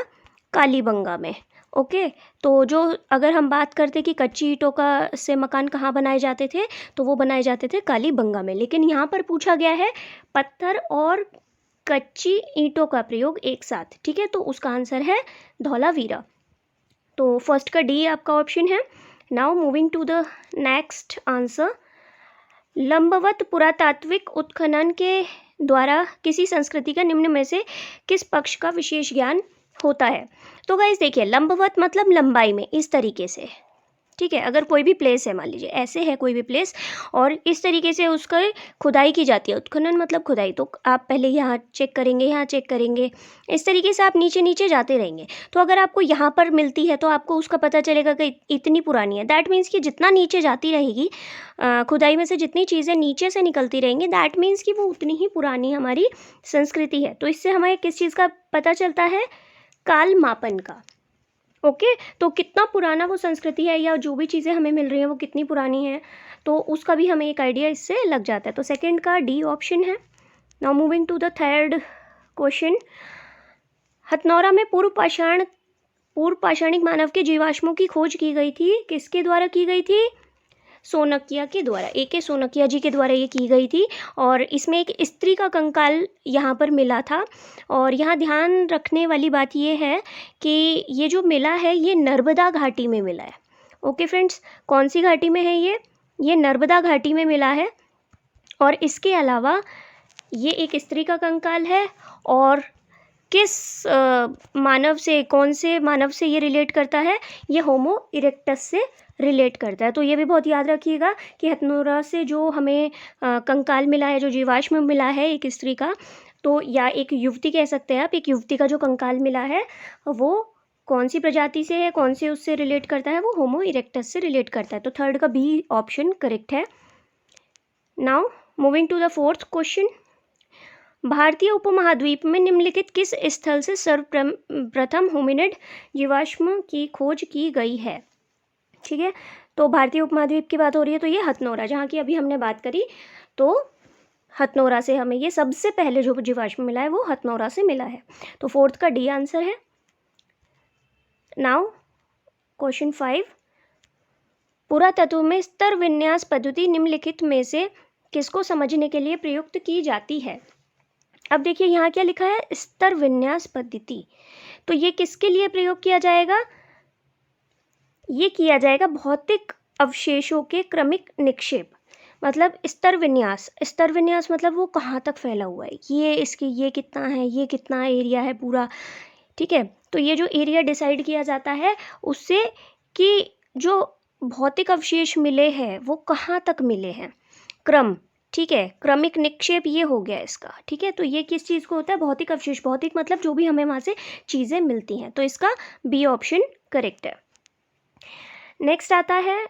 कालीबंगा में। ओके, तो जो अगर हम बात करते कि कच्ची ईंटों का से मकान कहाँ बनाए जाते थे, तो वो बनाए जाते थे कालीबंगा में। लेकिन यहाँ पर पूछा गया है पत्थर और कच्ची ईंटों का प्रयोग एक साथ, ठीक है? तो उसका आंसर है धौलावीरा। तो फर्स्ट का डी आपका ऑप्शन है। Now moving to the next answer, लंबवत पुरातात्विक उत्खनन के द्वारा किसी संस्कृति का निम्न में से किस पक्ष का विशेष ज्ञान होता है? तो गाइस देखिए, लंबवत मतलब लंबाई में, इस तरीके से, ठीक है? अगर कोई भी प्लेस है, मान लीजिए ऐसे है कोई भी प्लेस और इस तरीके से उसका खुदाई की जाती है, उत्खनन मतलब खुदाई, तो आप पहले यहाँ चेक करेंगे, यहाँ चेक करेंगे, इस तरीके से आप नीचे नीचे जाते रहेंगे। तो अगर आपको यहाँ पर मिलती है तो आपको उसका पता चलेगा कि इतनी पुरानी है। दैट मीन्स कि जितना नीचे जाती रहेगी खुदाई में से जितनी चीज़ें नीचे से निकलती रहेंगी, दैट मीन्स कि वो उतनी ही पुरानी हमारी संस्कृति है। तो इससे हमें किस चीज़ का पता चलता है? काल मापन का। ओके, तो कितना पुराना वो संस्कृति है या जो भी चीज़ें हमें मिल रही हैं वो कितनी पुरानी है, तो उसका भी हमें एक आइडिया इससे लग जाता है। तो सेकंड का डी ऑप्शन है। Now moving to the third question, Hathnora में पूर्व पाषाणिक मानव के जीवाश्मों की खोज की गई थी, किसके द्वारा की गई थी? सोनकिया के द्वारा, A.K. सोनकिया जी के द्वारा ये की गई थी। और इसमें एक स्त्री का कंकाल यहाँ पर मिला था। और यहाँ ध्यान रखने वाली बात ये है कि ये जो मिला है ये नर्मदा घाटी में मिला है। ओके फ्रेंड्स, कौन सी घाटी में है ये नर्मदा घाटी में मिला है। और इसके अलावा ये एक स्त्री का कंकाल है और किस मानव से, कौन से मानव से ये रिलेट करता है? ये होमो इरेक्टस से रिलेट करता है। तो ये भी बहुत याद रखिएगा कि हथनोरा से जो हमें कंकाल मिला है, जो जीवाश्म मिला है एक स्त्री का, तो या एक युवती कह सकते हैं आप, एक युवती का जो कंकाल मिला है वो कौन सी प्रजाति से है, कौन से उससे रिलेट करता है? वो होमो इरेक्टस से रिलेट करता है। तो थर्ड का बी ऑप्शन करेक्ट है। Now moving to the fourth question, भारतीय उपमहाद्वीप में निम्नलिखित किस स्थल से सर्वप्रथम होमिनिड जीवाश्म की खोज की गई है? ठीक है, तो भारतीय उपमहाद्वीप की बात हो रही है तो ये हथनोरा, जहाँ की अभी हमने बात करी, तो हथनोरा से हमें ये सबसे पहले जो जीवाश्म मिला है वो हथनोरा से मिला है। तो फोर्थ का डी आंसर है। नाउ क्वेश्चन 5, पुरातत्व में स्तर विन्यास पद्धति निम्नलिखित में से किसको समझने के लिए प्रयुक्त की जाती है। अब देखिए यहाँ क्या लिखा है, स्तर विन्यास पद्धति, तो ये किसके लिए प्रयोग किया जाएगा, ये किया जाएगा भौतिक अवशेषों के क्रमिक निक्षेप, मतलब स्तर विन्यास। स्तर विन्यास मतलब वो कहाँ तक फैला हुआ है, ये इसकी ये कितना है, ये कितना एरिया है पूरा, ठीक है। तो ये जो एरिया डिसाइड किया जाता है उससे कि जो भौतिक अवशेष मिले हैं वो कहाँ तक मिले हैं, क्रम, ठीक है। क्रमिक निक्षेप ये हो गया इसका, ठीक है। तो ये किस चीज़ को होता है, भौतिक अवशेष, भौतिक मतलब जो भी हमें वहाँ से चीज़ें मिलती हैं, तो इसका बी ऑप्शन करेक्ट है। नेक्स्ट आता है,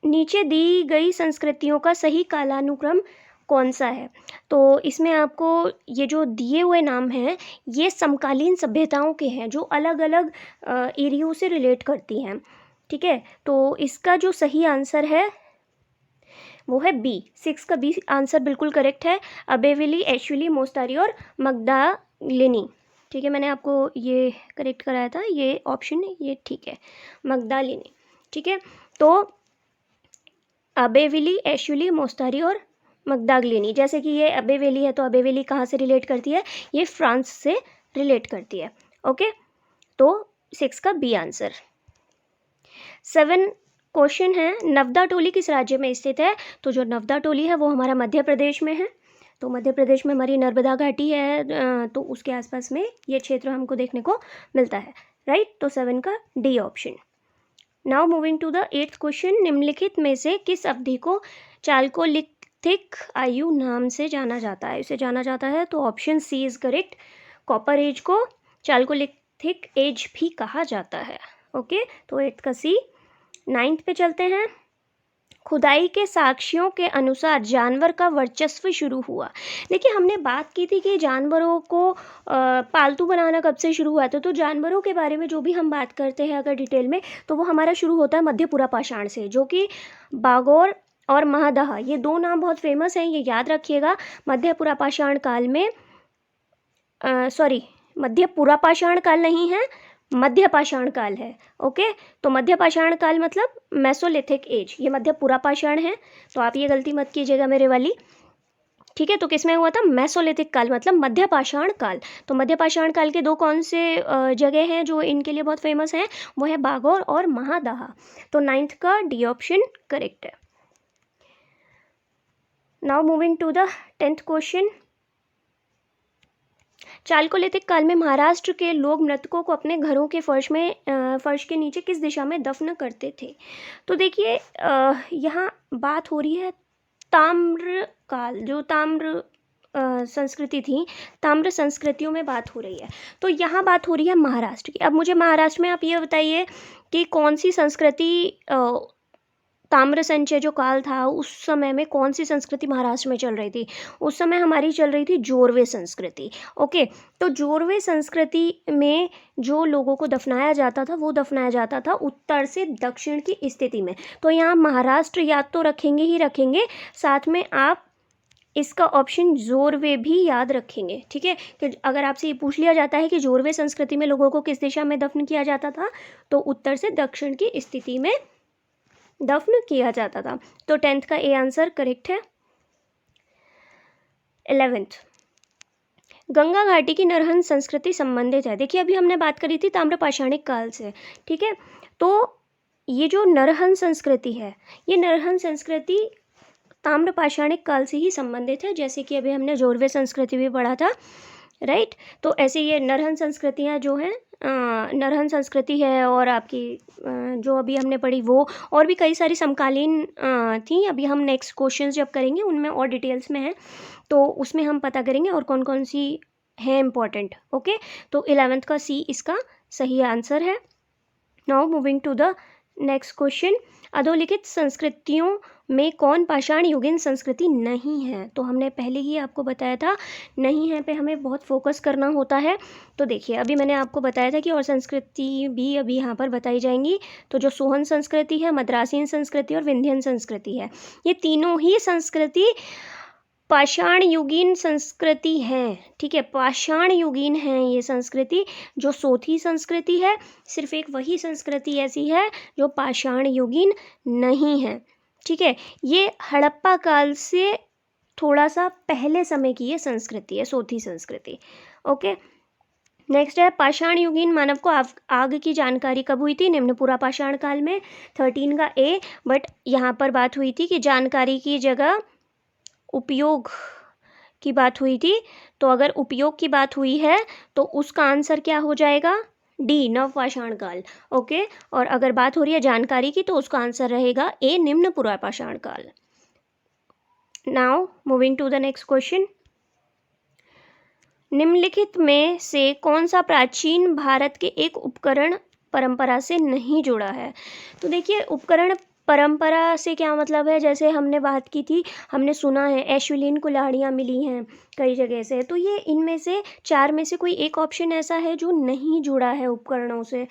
नीचे दी गई संस्कृतियों का सही कालानुक्रम कौन सा है। तो इसमें आपको ये जो दिए हुए नाम हैं ये समकालीन सभ्यताओं के हैं जो अलग अलग एरियो से रिलेट करती हैं, ठीक है। तो इसका जो सही आंसर है वो है बी, 6 का बी आंसर बिल्कुल करेक्ट है। अबेविली, एशविली, मोस्तारी और मगदालिनी, ठीक है। मैंने आपको ये करेक्ट कराया था, ये ऑप्शन ये ठीक है, मगदालिनी, ठीक है। तो अबेविली, एशविली, मोस्तारी और मगदालिनी, जैसे कि ये अबेविली है तो अबेविली कहाँ से रिलेट करती है, ये फ्रांस से रिलेट करती है, ओके। तो 6 का बी आंसर। 7 क्वेश्चन है, नवदा टोली किस राज्य में स्थित है। तो जो नवदा टोली है वो हमारा मध्य प्रदेश में है, तो मध्य प्रदेश में हमारी नर्मदा घाटी है, तो उसके आसपास में ये क्षेत्र हमको देखने को मिलता है, राइट। तो 7 का D option. Now moving to the 8th question, निम्नलिखित में से किस अवधि को चालकोलिथिक आयु नाम से जाना जाता है, इसे जाना जाता है, तो option C is correct. Copper age को चालकोलिथिक एज भी कहा जाता है, ओके। तो 8th का सी। 9th पे चलते हैं, खुदाई के साक्ष्यों के अनुसार जानवर का वर्चस्व शुरू हुआ। देखिए हमने बात की थी कि जानवरों को पालतू बनाना कब से शुरू हुआ था, तो जानवरों के बारे में जो भी हम बात करते हैं अगर डिटेल में, तो वो हमारा शुरू होता है मध्य पुरापाषाण से, जो कि बागोर और महादहा, ये दो नाम बहुत फेमस हैं, ये याद रखिएगा। मध्य पुरापाषाण काल में सॉरी मध्य पुरापाषाण काल नहीं है, मध्य पाषाण काल है, ओके। तो मध्य पाषाण काल मतलब मेसोलिथिक एज, ये मध्य पुरापाषाण है, तो आप ये गलती मत कीजिएगा मेरे वाली, ठीक है। तो किसमें हुआ था, मेसोलिथिक काल मतलब मध्य पाषाण काल। तो मध्य पाषाण काल के दो कौन से जगह हैं जो इनके लिए बहुत फेमस हैं, वो है बागोर और महादहा। तो 9th का डी ऑप्शन करेक्ट है। Now moving to the 10th question, chalcolithic काल में महाराष्ट्र के लोग मृतकों को अपने घरों के फर्श के नीचे किस दिशा में दफन करते थे। तो देखिए यहाँ बात हो रही है ताम्र काल, जो ताम्र संस्कृति थी, ताम्र संस्कृतियों में बात हो रही है, तो यहाँ बात हो रही है महाराष्ट्र की। अब मुझे महाराष्ट्र में आप ये बताइए कि कौन सी संस्कृति, ताम्र संचय जो काल था उस समय में कौन सी संस्कृति महाराष्ट्र में चल रही थी। उस समय हमारी चल रही थी जोरवे संस्कृति, ओके। तो जोरवे संस्कृति में जो लोगों को दफनाया जाता था वो दफनाया जाता था उत्तर से दक्षिण की स्थिति में। तो यहाँ महाराष्ट्र याद तो रखेंगे ही रखेंगे, साथ में आप इसका ऑप्शन जोरवे भी याद रखेंगे, ठीक है। कि अगर आपसे ये पूछ लिया जाता है कि जोरवे संस्कृति में लोगों को किस दिशा में दफन किया जाता था, तो उत्तर से दक्षिण की स्थिति में दफन किया जाता था। तो 10th का ए आंसर करेक्ट है। 11th, गंगा घाटी की नरहन संस्कृति संबंधित है। देखिए अभी हमने बात करी थी ताम्रपाषाणिक काल से, ठीक है। तो ये जो नरहन संस्कृति है, ये नरहन संस्कृति ताम्रपाषाणिक काल से ही संबंधित है, जैसे कि अभी हमने जोरवे संस्कृति भी पढ़ा था, राइट। तो ऐसे ये नरहन संस्कृतियाँ जो हैं, नरहन संस्कृति है और आपकी जो अभी हमने पढ़ी वो, और भी कई सारी समकालीन थी। अभी हम नेक्स्ट क्वेश्चन जब करेंगे उनमें और डिटेल्स में है, तो उसमें हम पता करेंगे और कौन कौन सी है इम्पॉर्टेंट, ओके। तो 11th का सी इसका सही आंसर है। Now moving to the next question, अधोलिखित संस्कृतियों में कौन पाषाण युगीन संस्कृति नहीं है। तो हमने पहले ही आपको बताया था नहीं है पे हमें बहुत फोकस करना होता है। तो देखिए अभी मैंने आपको बताया था कि और संस्कृति भी अभी यहाँ पर बताई जाएंगी। तो जो सोहन संस्कृति है, मद्रासीन संस्कृति और विंध्यन संस्कृति है, ये तीनों ही संस्कृति पाषाण युगीन संस्कृति है, ठीक है, पाषाण युगीन है ये संस्कृति। जो सोथी संस्कृति है सिर्फ एक वही संस्कृति ऐसी है जो पाषाण युगीन नहीं है, ठीक है। ये हड़प्पा काल से थोड़ा सा पहले समय की ये संस्कृति है, सोथी संस्कृति। ओके, नेक्स्ट है पाषाण युगीन मानव को आग की जानकारी कब हुई थी? निम्न पूरा पाषाण काल में। 13 का ए, बट यहाँ पर बात हुई थी कि जानकारी की जगह उपयोग की बात हुई थी, तो अगर उपयोग की बात हुई है तो उसका आंसर क्या हो जाएगा? डी, नवपाषाण काल। ओके, और अगर बात हो रही है जानकारी की तो उसका आंसर रहेगा ए, निम्न पूरा पाषाण काल। Now moving to the next question. निम्नलिखित में से कौन सा प्राचीन भारत के एक उपकरण परंपरा से नहीं जुड़ा है? तो देखिए, उपकरण परंपरा से क्या मतलब है, जैसे हमने बात की थी, हमने सुना है ऐश्विलीन कुल्हाड़ियाँ मिली हैं कई जगह से, तो ये इनमें से 4 में से कोई एक ऑप्शन ऐसा है जो नहीं जुड़ा है उपकरणों से,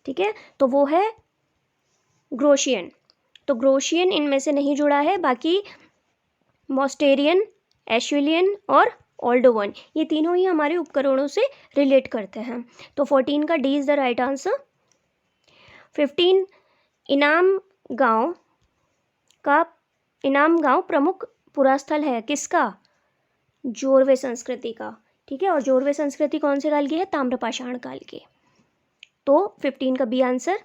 ठीक है, तो वो है ग्रोशियन। तो ग्रोशियन इनमें से नहीं जुड़ा है, बाकी मॉस्टेरियन, ऐश्विलियन और ओल्डोवन, ये तीनों ही हमारे उपकरणों से रिलेट करते हैं। तो 14 का D is the right answer. 15, इनाम गांव प्रमुख पुरास्थल है किसका? जोरवे संस्कृति का, ठीक है, और जोरवे संस्कृति कौन से काल की है? ताम्रपाषाण काल की। तो 15 का बी आंसर।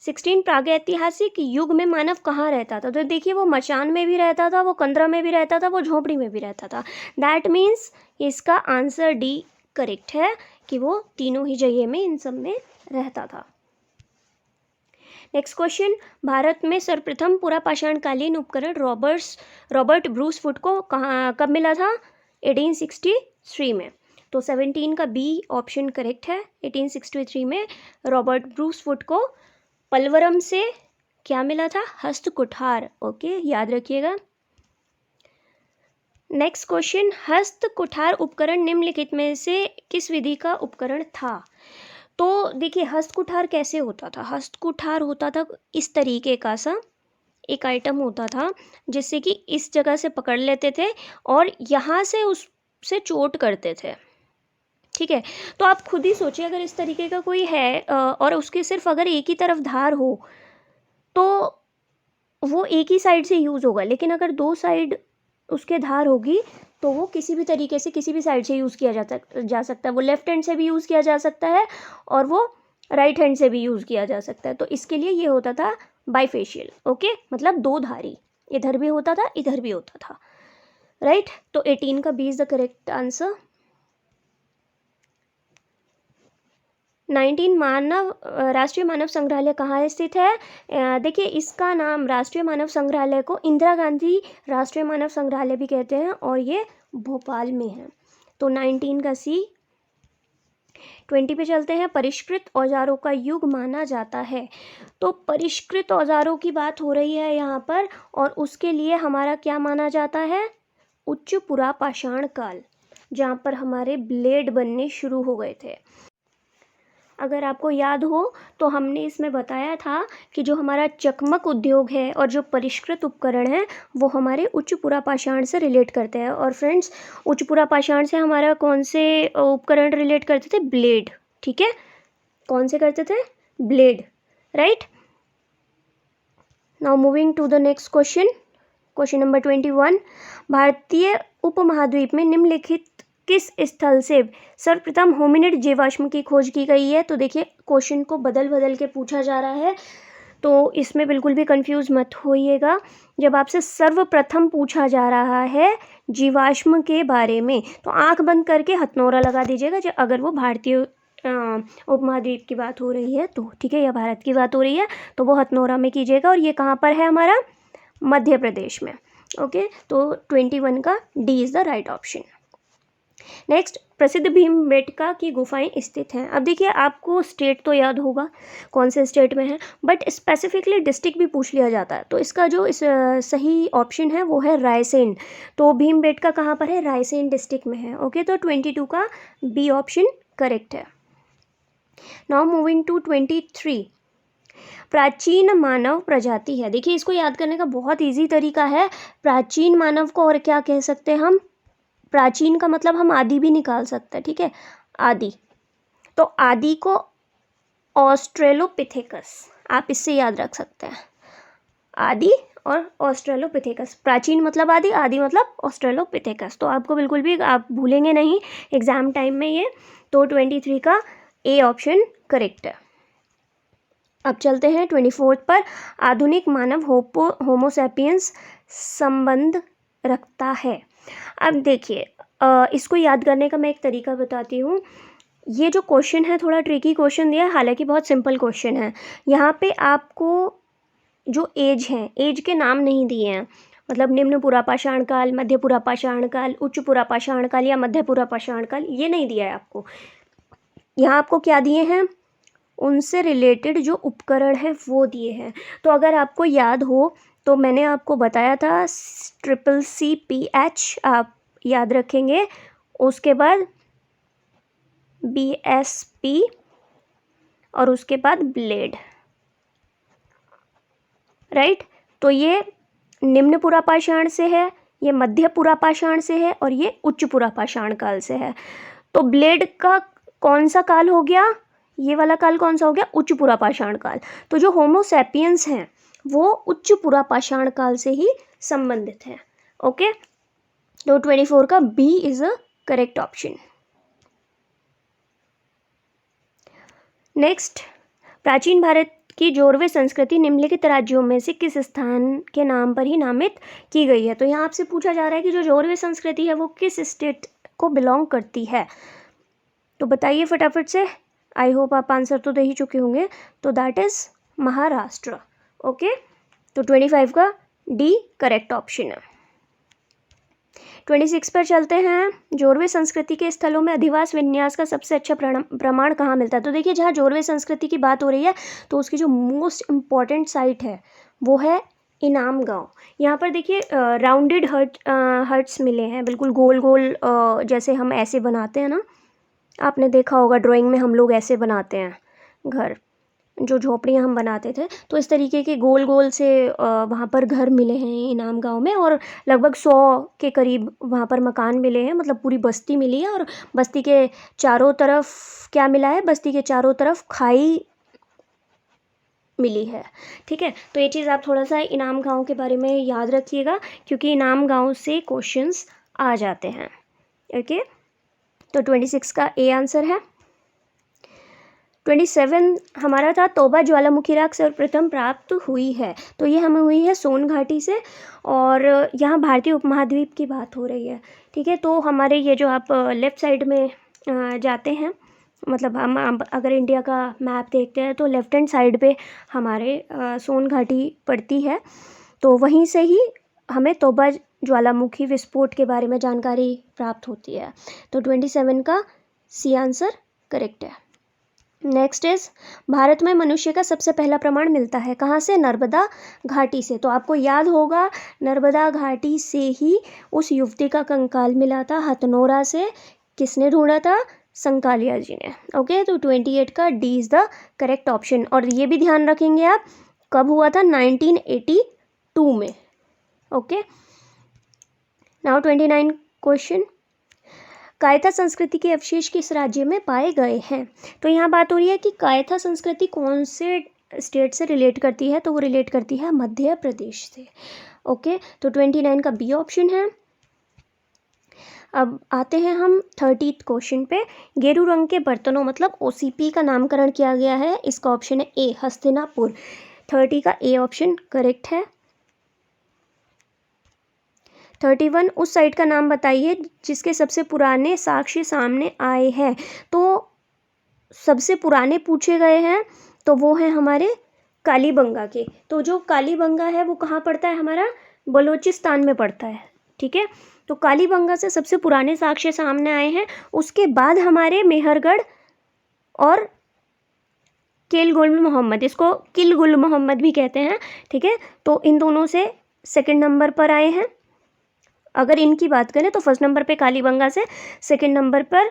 16, प्रागैतिहासिक युग में मानव कहाँ रहता था? तो देखिए, वो मचान में भी रहता था, वो कंदरा में भी रहता था, वो झोपड़ी में भी रहता था। दैट मीन्स इसका आंसर डी करेक्ट है कि वो तीनों ही जगह में, इन सब में रहता था। नेक्स्ट क्वेश्चन, भारत में सर्वप्रथम पुरापाषाणकालीन उपकरण रॉबर्ट ब्रूस फुट को कब मिला था? 1863 में। तो 17 का बी ऑप्शन करेक्ट है। 1863 में रॉबर्ट ब्रूस फुट को पलवरम से क्या मिला था? हस्त कुठार। ओके, याद रखिएगा। नेक्स्ट क्वेश्चन, हस्त कुठार उपकरण निम्नलिखित में से किस विधि का उपकरण था? तो देखिए, हस्त कुठार कैसे होता था? हस्त कुठार होता था इस तरीके का सा एक आइटम होता था, जिससे कि इस जगह से पकड़ लेते थे और यहाँ से उससे चोट करते थे, ठीक है। तो आप खुद ही सोचिए, अगर इस तरीके का कोई है और उसके सिर्फ अगर एक ही तरफ धार हो तो वो एक ही साइड से यूज़ होगा, लेकिन अगर 2 साइड उसके धार होगी तो वो किसी भी तरीके से किसी भी साइड से यूज़ किया जा सकता है। वो लेफ्ट हैंड से भी यूज़ किया जा सकता है और वो राइट हैंड से भी यूज़ किया जा सकता है। तो इसके लिए ये होता था बाइफेशियल, ओके, मतलब 2 धारी, इधर भी होता था इधर भी होता था, राइट। तो 18 का B is the correct answer. 19, राष्ट्रीय मानव संग्रहालय कहाँ स्थित है? देखिए, इसका नाम राष्ट्रीय मानव संग्रहालय को इंदिरा गांधी राष्ट्रीय मानव संग्रहालय भी कहते हैं और ये भोपाल में है। तो 19 का सी। 20 पे चलते हैं। परिष्कृत औजारों का युग माना जाता है। तो परिष्कृत औजारों की बात हो रही है यहाँ पर, और उसके लिए हमारा क्या माना जाता है? उच्च पुरापाषाण काल, जहाँ पर हमारे ब्लेड बनने शुरू हो गए थे। अगर आपको याद हो तो हमने इसमें बताया था कि जो हमारा चकमक उद्योग है और जो परिष्कृत उपकरण है वो हमारे उच्च पुरापाषाण से रिलेट करते हैं। और फ्रेंड्स, उच्च पुरापाषाण से हमारा कौन से उपकरण रिलेट करते थे? ब्लेड, ठीक है। कौन से करते थे? Blade, right. Now moving to the next question, question number 21। भारतीय उपमहाद्वीप में निम्नलिखित किस स्थल से सर्वप्रथम होमिनिड जीवाश्म की खोज की गई है? तो देखिए, क्वेश्चन को बदल बदल के पूछा जा रहा है, तो इसमें बिल्कुल भी कंफ्यूज मत होइएगा। जब आपसे सर्वप्रथम पूछा जा रहा है जीवाश्म के बारे में तो आंख बंद करके हथनौरा लगा दीजिएगा, अगर वो भारतीय उपमहाद्वीप की बात हो रही है तो, ठीक है, या भारत की बात हो रही है तो वो हथनौरा में कीजिएगा। और ये कहाँ पर है? हमारा मध्य प्रदेश में। ओके, तो 21 का D is the right option. Next, प्रसिद्ध भीमबेटका की गुफाएं स्थित हैं। अब देखिए, आपको स्टेट तो याद होगा कौन से स्टेट में है, बट स्पेसिफिकली डिस्ट्रिक्ट भी पूछ लिया जाता है। तो इसका जो सही ऑप्शन है वो है रायसेन। तो भीमबेटका कहाँ पर है? रायसेन डिस्ट्रिक्ट में है। ओके, तो 22 का बी ऑप्शन करेक्ट है। Now moving to 23। प्राचीन मानव प्रजाति है। देखिए इसको याद करने का बहुत इजी तरीका है। प्राचीन मानव को और क्या कह सकते हैं हम, प्राचीन का मतलब हम आदि भी निकाल सकते हैं, ठीक है, आदि। तो आदि को ऑस्ट्रेलोपिथेकस, आप इससे याद रख सकते हैं, आदि और ऑस्ट्रेलोपिथेकस। प्राचीन मतलब आदि, आदि मतलब ऑस्ट्रेलोपिथेकस। तो आपको बिल्कुल भी आप भूलेंगे नहीं एग्जाम टाइम में ये। तो 23 का ए ऑप्शन करेक्ट है। अब चलते हैं 24 पर। आधुनिक मानव होमोसैपियंस संबंध रखता है। अब देखिए इसको याद करने का मैं एक तरीका बताती हूँ। ये जो क्वेश्चन है थोड़ा ट्रिकी क्वेश्चन दिया है, हालांकि बहुत सिंपल क्वेश्चन है। यहाँ पे आपको जो एज है, एज के नाम नहीं दिए हैं, मतलब निम्न पुरापाषाण काल, मध्य पुरापाषाण काल, उच्च पुरापाषाण काल या मध्य पुरापाषाण काल, ये नहीं दिया है आपको। यहाँ आपको क्या दिए हैं, उनसे रिलेटेड जो उपकरण है वो दिए हैं। तो अगर आपको याद हो तो मैंने आपको बताया था CCCPH, आप याद रखेंगे। उसके बाद BSP और उसके बाद ब्लेड, राइट। तो ये निम्न पुरापाषाण से है, ये मध्य पुरापाषाण से है और ये उच्च पुरापाषाण काल से है। तो ब्लेड का कौन सा काल हो गया, ये वाला काल कौन सा हो गया, उच्च पुरापाषाण काल। तो जो होमोसैपियंस हैं वो उच्च पुरापाषाण काल से ही संबंधित हैं। ओके, तो 24 का B is a correct option. Next, प्राचीन भारत की जोरवे संस्कृति निम्नलिखित राज्यों में से किस स्थान के नाम पर ही नामित की गई है। तो यहाँ आपसे पूछा जा रहा है कि जो जोरवे संस्कृति है वो किस स्टेट को बिलोंग करती है। तो बताइए फटाफट से, आई होप आप आंसर तो दे ही चुके होंगे। तो दैट इज महाराष्ट्र। ओके, तो 25 का डी करेक्ट ऑप्शन है। 26 पर चलते हैं। जोरवे संस्कृति के स्थलों में अधिवास विन्यास का सबसे अच्छा प्रमाण कहाँ मिलता है। तो देखिए जहाँ जोरवे संस्कृति की बात हो रही है तो उसकी जो मोस्ट इम्पॉर्टेंट साइट है वो है इनाम गांव। यहाँ पर देखिए राउंडेड हट्स मिले हैं, बिल्कुल गोल गोल, जैसे हम ऐसे बनाते हैं ना, आपने देखा होगा ड्राइंग में हम लोग ऐसे बनाते हैं घर, जो झोपड़ियाँ हम बनाते थे। तो इस तरीके के गोल गोल से वहाँ पर घर मिले हैं इनाम गांव में, और लगभग 100 के करीब वहाँ पर मकान मिले हैं, मतलब पूरी बस्ती मिली है। और बस्ती के चारों तरफ क्या मिला है, बस्ती के चारों तरफ खाई मिली है, ठीक है। तो ये चीज़ आप थोड़ा सा इनाम गांव के बारे में याद रखिएगा, क्योंकि इनाम गांव से क्वेश्चंस आ जाते हैं। ओके, तो 26 का ए आंसर है। 27 हमारा था, तोबा ज्वालामुखी राख सर्वप्रथम प्राप्त हुई है। तो ये हमें हुई है सोन घाटी से, और यहाँ भारतीय उपमहाद्वीप की बात हो रही है, ठीक है। तो हमारे ये जो आप लेफ़्ट साइड में जाते हैं, मतलब हम अगर इंडिया का मैप देखते हैं तो लेफ्ट हैंड साइड पे हमारे सोन घाटी पड़ती है। तो वहीं से ही हमें तोबा ज्वालामुखी विस्फोट के बारे में जानकारी प्राप्त होती है। तो 27 का सी आंसर करेक्ट है। नेक्स्ट इज, भारत में मनुष्य का सबसे पहला प्रमाण मिलता है कहाँ से, नर्मदा घाटी से। तो आपको याद होगा नर्मदा घाटी से ही उस युवती का कंकाल मिला था हथनोरा से। किसने ढूंढा था, संकालिया जी ने। ओके, तो 28 का D is the correct option. और ये भी ध्यान रखेंगे आप, कब हुआ था, 1982 में। ओके, नाउ 29 क्वेश्चन, कायथा संस्कृति के अवशेष किस राज्य में पाए गए हैं। तो यहाँ बात हो रही है कि कायथा संस्कृति कौन से स्टेट से रिलेट करती है। तो वो रिलेट करती है मध्य प्रदेश से। ओके, तो 29 का बी ऑप्शन है। अब आते हैं हम 30th क्वेश्चन पे। गेरू रंग के बर्तनों मतलब OCP का नामकरण किया गया है। इसका ऑप्शन है ए, हस्तिनापुर। 30 का ए ऑप्शन करेक्ट है। 31, उस साइट का नाम बताइए जिसके सबसे पुराने साक्ष्य सामने आए हैं। तो सबसे पुराने पूछे गए हैं तो वो हैं हमारे कालीबंगा के। तो जो कालीबंगा है वो कहाँ पड़ता है, हमारा बलूचिस्तान में पड़ता है, ठीक है। तो कालीबंगा से सबसे पुराने साक्ष्य सामने आए हैं। उसके बाद हमारे मेहरगढ़ और किल गुल मोहम्मद, इसको किल गुल मोहम्मद भी कहते हैं, ठीक है। तो इन दोनों से सेकंड नंबर पर आए हैं। अगर इनकी बात करें तो फर्स्ट नंबर पे कालीबंगा से, सेकंड नंबर पर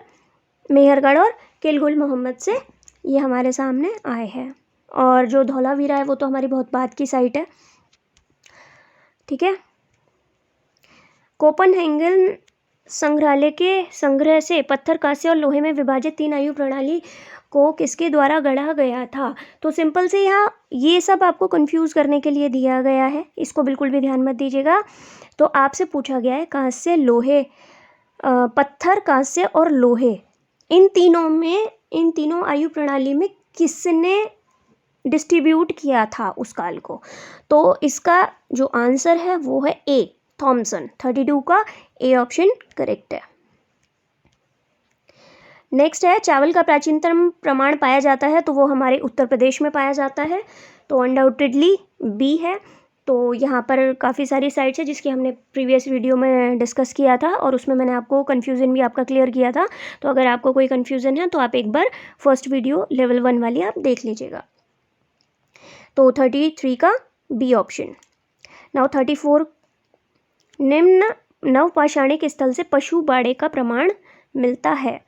मेहरगढ़ और किल गुल मोहम्मद से ये हमारे सामने आए हैं। और जो धौलावीरा है वो तो हमारी बहुत बाद की साइट है, ठीक है। कोपनहेगन संग्रहालय के संग्रह से पत्थर, कांस्य और लोहे में विभाजित 3 आयु प्रणाली को किसके द्वारा गढ़ा गया था? तो सिंपल से यहाँ ये सब आपको कंफ्यूज करने के लिए दिया गया है, इसको बिल्कुल भी ध्यान मत दीजिएगा। तो आपसे पूछा गया है कांस्य, लोहे, पत्थर, कांस्य और लोहे, इन तीनों आयु प्रणाली में किसने डिस्ट्रीब्यूट किया था उस काल को? तो इसका जो आंसर है वो है ए, थॉमसन। 32 का ए ऑप्शन करेक्ट है। नेक्स्ट है, चावल का प्राचीनतम प्रमाण पाया जाता है, तो वो हमारे उत्तर प्रदेश में पाया जाता है, तो अनडाउटेडली बी है। तो यहाँ पर काफ़ी सारी साइट्स है जिसकी हमने प्रीवियस वीडियो में डिस्कस किया था और उसमें मैंने आपको कन्फ्यूज़न भी आपका क्लियर किया था। तो अगर आपको कोई कन्फ्यूज़न है तो आप एक बार फर्स्ट वीडियो लेवल 1 वाली आप देख लीजिएगा। तो 33 का बी ऑप्शन। नाउ 34, निम्न नवपाषाणिक स्थल से पशु बाड़े का प्रमाण मिलता है,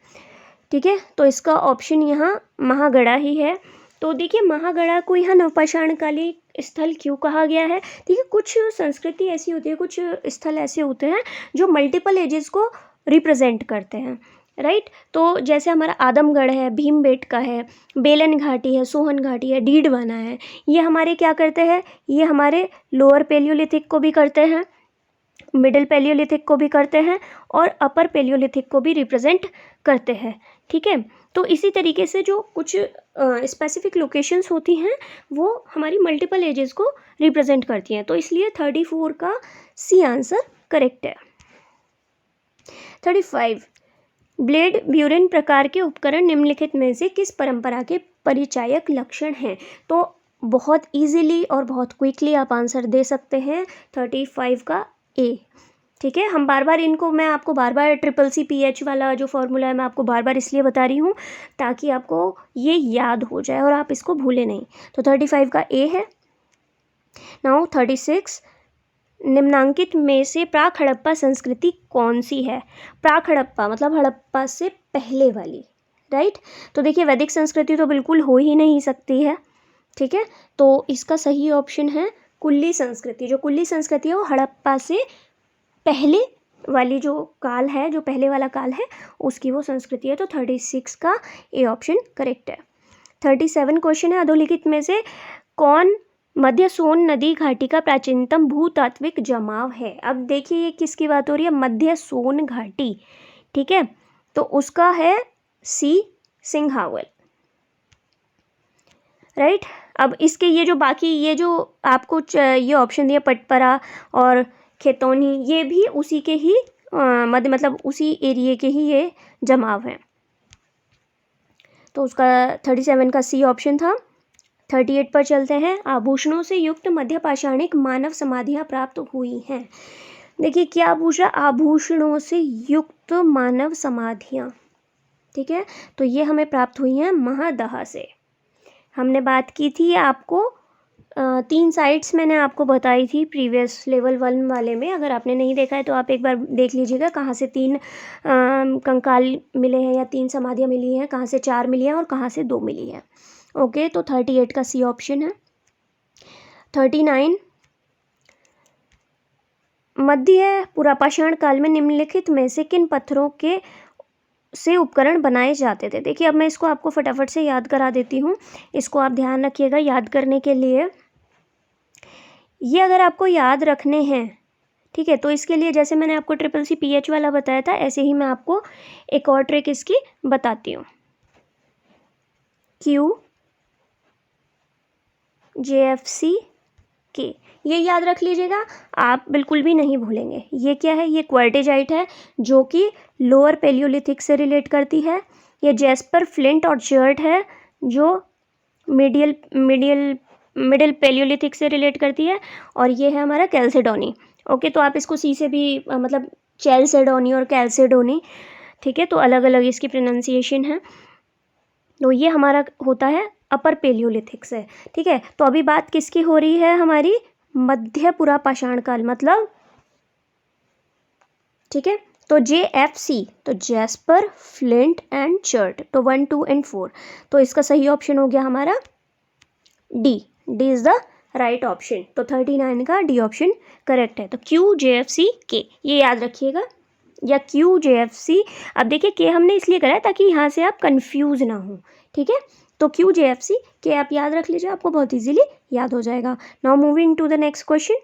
ठीक है। तो इसका ऑप्शन यहाँ महागढ़ा ही है। तो देखिए महागढ़ा को यहाँ नवपाषाणकालीन स्थल क्यों कहा गया है? देखिए कुछ संस्कृति ऐसी होती है, कुछ स्थल ऐसे होते हैं जो मल्टीपल एजेस को रिप्रेजेंट करते हैं, राइट। तो जैसे हमारा आदमगढ़ है, भीमबेटका है, बेलन घाटी है, सोहन घाटी है, डीडवाना है, ये हमारे क्या करते हैं? ये हमारे लोअर पेलियोलिथिक को भी करते हैं, मिडिल पेलियोलिथिक को भी करते हैं और अपर पेलियोलिथिक को भी रिप्रेजेंट करते हैं, ठीक है। तो इसी तरीके से जो कुछ स्पेसिफिक लोकेशंस होती हैं वो हमारी मल्टीपल एजेस को रिप्रेजेंट करती हैं, तो इसलिए 34 का सी आंसर करेक्ट है। 35, ब्लेड ब्यूरेन प्रकार के उपकरण निम्नलिखित में से किस परंपरा के परिचायक लक्षण हैं? तो बहुत इजीली और बहुत क्विकली आप आंसर दे सकते हैं 35 का ए, ठीक है। हम बार बार इनको, मैं आपको बार बार CCCPH वाला जो फॉर्मूला है मैं आपको बार बार इसलिए बता रही हूँ ताकि आपको ये याद हो जाए और आप इसको भूले नहीं। तो 35 का ए है। नाउ 36, निम्नांकित में से प्राक हड़प्पा संस्कृति कौन सी है? प्राक हड़प्पा मतलब हड़प्पा से पहले वाली, राइट। तो देखिए वैदिक संस्कृति तो बिल्कुल हो ही नहीं सकती है, ठीक है। तो इसका सही ऑप्शन है कुल्ली संस्कृति। जो कुल्ली संस्कृति है वो हड़प्पा से पहले वाली जो काल है, जो पहले वाला काल है उसकी वो संस्कृति है। तो 36 का ए ऑप्शन करेक्ट है। 37 क्वेश्चन है, अधोलिखित में से कौन मध्य सोन नदी घाटी का प्राचीनतम भूतात्विक जमाव है? अब देखिए ये किसकी बात हो रही है? मध्य सोन घाटी, ठीक है। तो उसका है सी, सिंघावल, राइट। अब इसके ये जो बाकी ये जो आपको ये ऑप्शन दिया पटपरा और खेतौनी, ये भी उसी के ही मध्य मतलब उसी एरिए के ही ये जमाव हैं। तो उसका 37 का सी ऑप्शन था। 38 पर चलते हैं, आभूषणों से युक्त मध्य पाषाणिक मानव समाधियाँ प्राप्त हुई हैं। देखिए क्या पूछ रहा? आभूषणों से युक्त मानव समाधियाँ, ठीक है। तो ये हमें प्राप्त हुई हैं महादहा से। हमने बात की थी आपको 3 साइट्स मैंने आपको बताई थी प्रीवियस लेवल 1 वाले में। अगर आपने नहीं देखा है तो आप एक बार देख लीजिएगा कहाँ से 3 कंकाल मिले हैं या 3 समाधियाँ मिली हैं, कहाँ से 4 मिली हैं और कहाँ से 2 मिली हैं। ओके, तो 38 का सी ऑप्शन है। 39, मध्य पुरापाषाण काल में निम्नलिखित में से किन पत्थरों के से उपकरण बनाए जाते थे? देखिए अब मैं इसको आपको फटाफट से याद करा देती हूँ, इसको आप ध्यान रखिएगा याद करने के लिए। ये अगर आपको याद रखने हैं, ठीक है, तो इसके लिए जैसे मैंने आपको CCCPH वाला बताया था ऐसे ही मैं आपको एक और ट्रिक इसकी बताती हूँ। Q JFC K, ये याद रख लीजिएगा, आप बिल्कुल भी नहीं भूलेंगे। ये क्या है? ये क्वार्टेजाइट है जो कि लोअर पेलियोलिथिक से रिलेट करती है। ये जेस्पर, फ्लिंट और चर्ट है जो मिडिल पेलियोलिथिक से रिलेट करती है। और ये है हमारा कैल्सेडोनी। ओके, तो आप इसको सी से भी मतलब चैल्सेडोनी और कैल्सेडोनी, ठीक है, तो अलग अलग इसकी प्रोनाउंसिएशन है। तो ये हमारा होता है अपर पेलियोलिथिक से, ठीक है। तो अभी बात किसकी हो रही है? हमारी मध्य पुरापाषाण काल मतलब, ठीक है। तो JFC, तो जेस्पर, फ्लिंट एंड चर्ट, तो 1, 2 एंड 4। तो इसका सही ऑप्शन हो गया हमारा D is the right option. तो 39 का डी ऑप्शन करेक्ट है। तो QJFCK ये याद रखिएगा, या QJFC। अब देखिए के हमने इसलिए करा है ताकि यहाँ से आप कंफ्यूज ना हो, ठीक है। तो QJFCK आप याद रख लीजिए, आपको बहुत इजीली याद हो जाएगा। Now moving to the next question,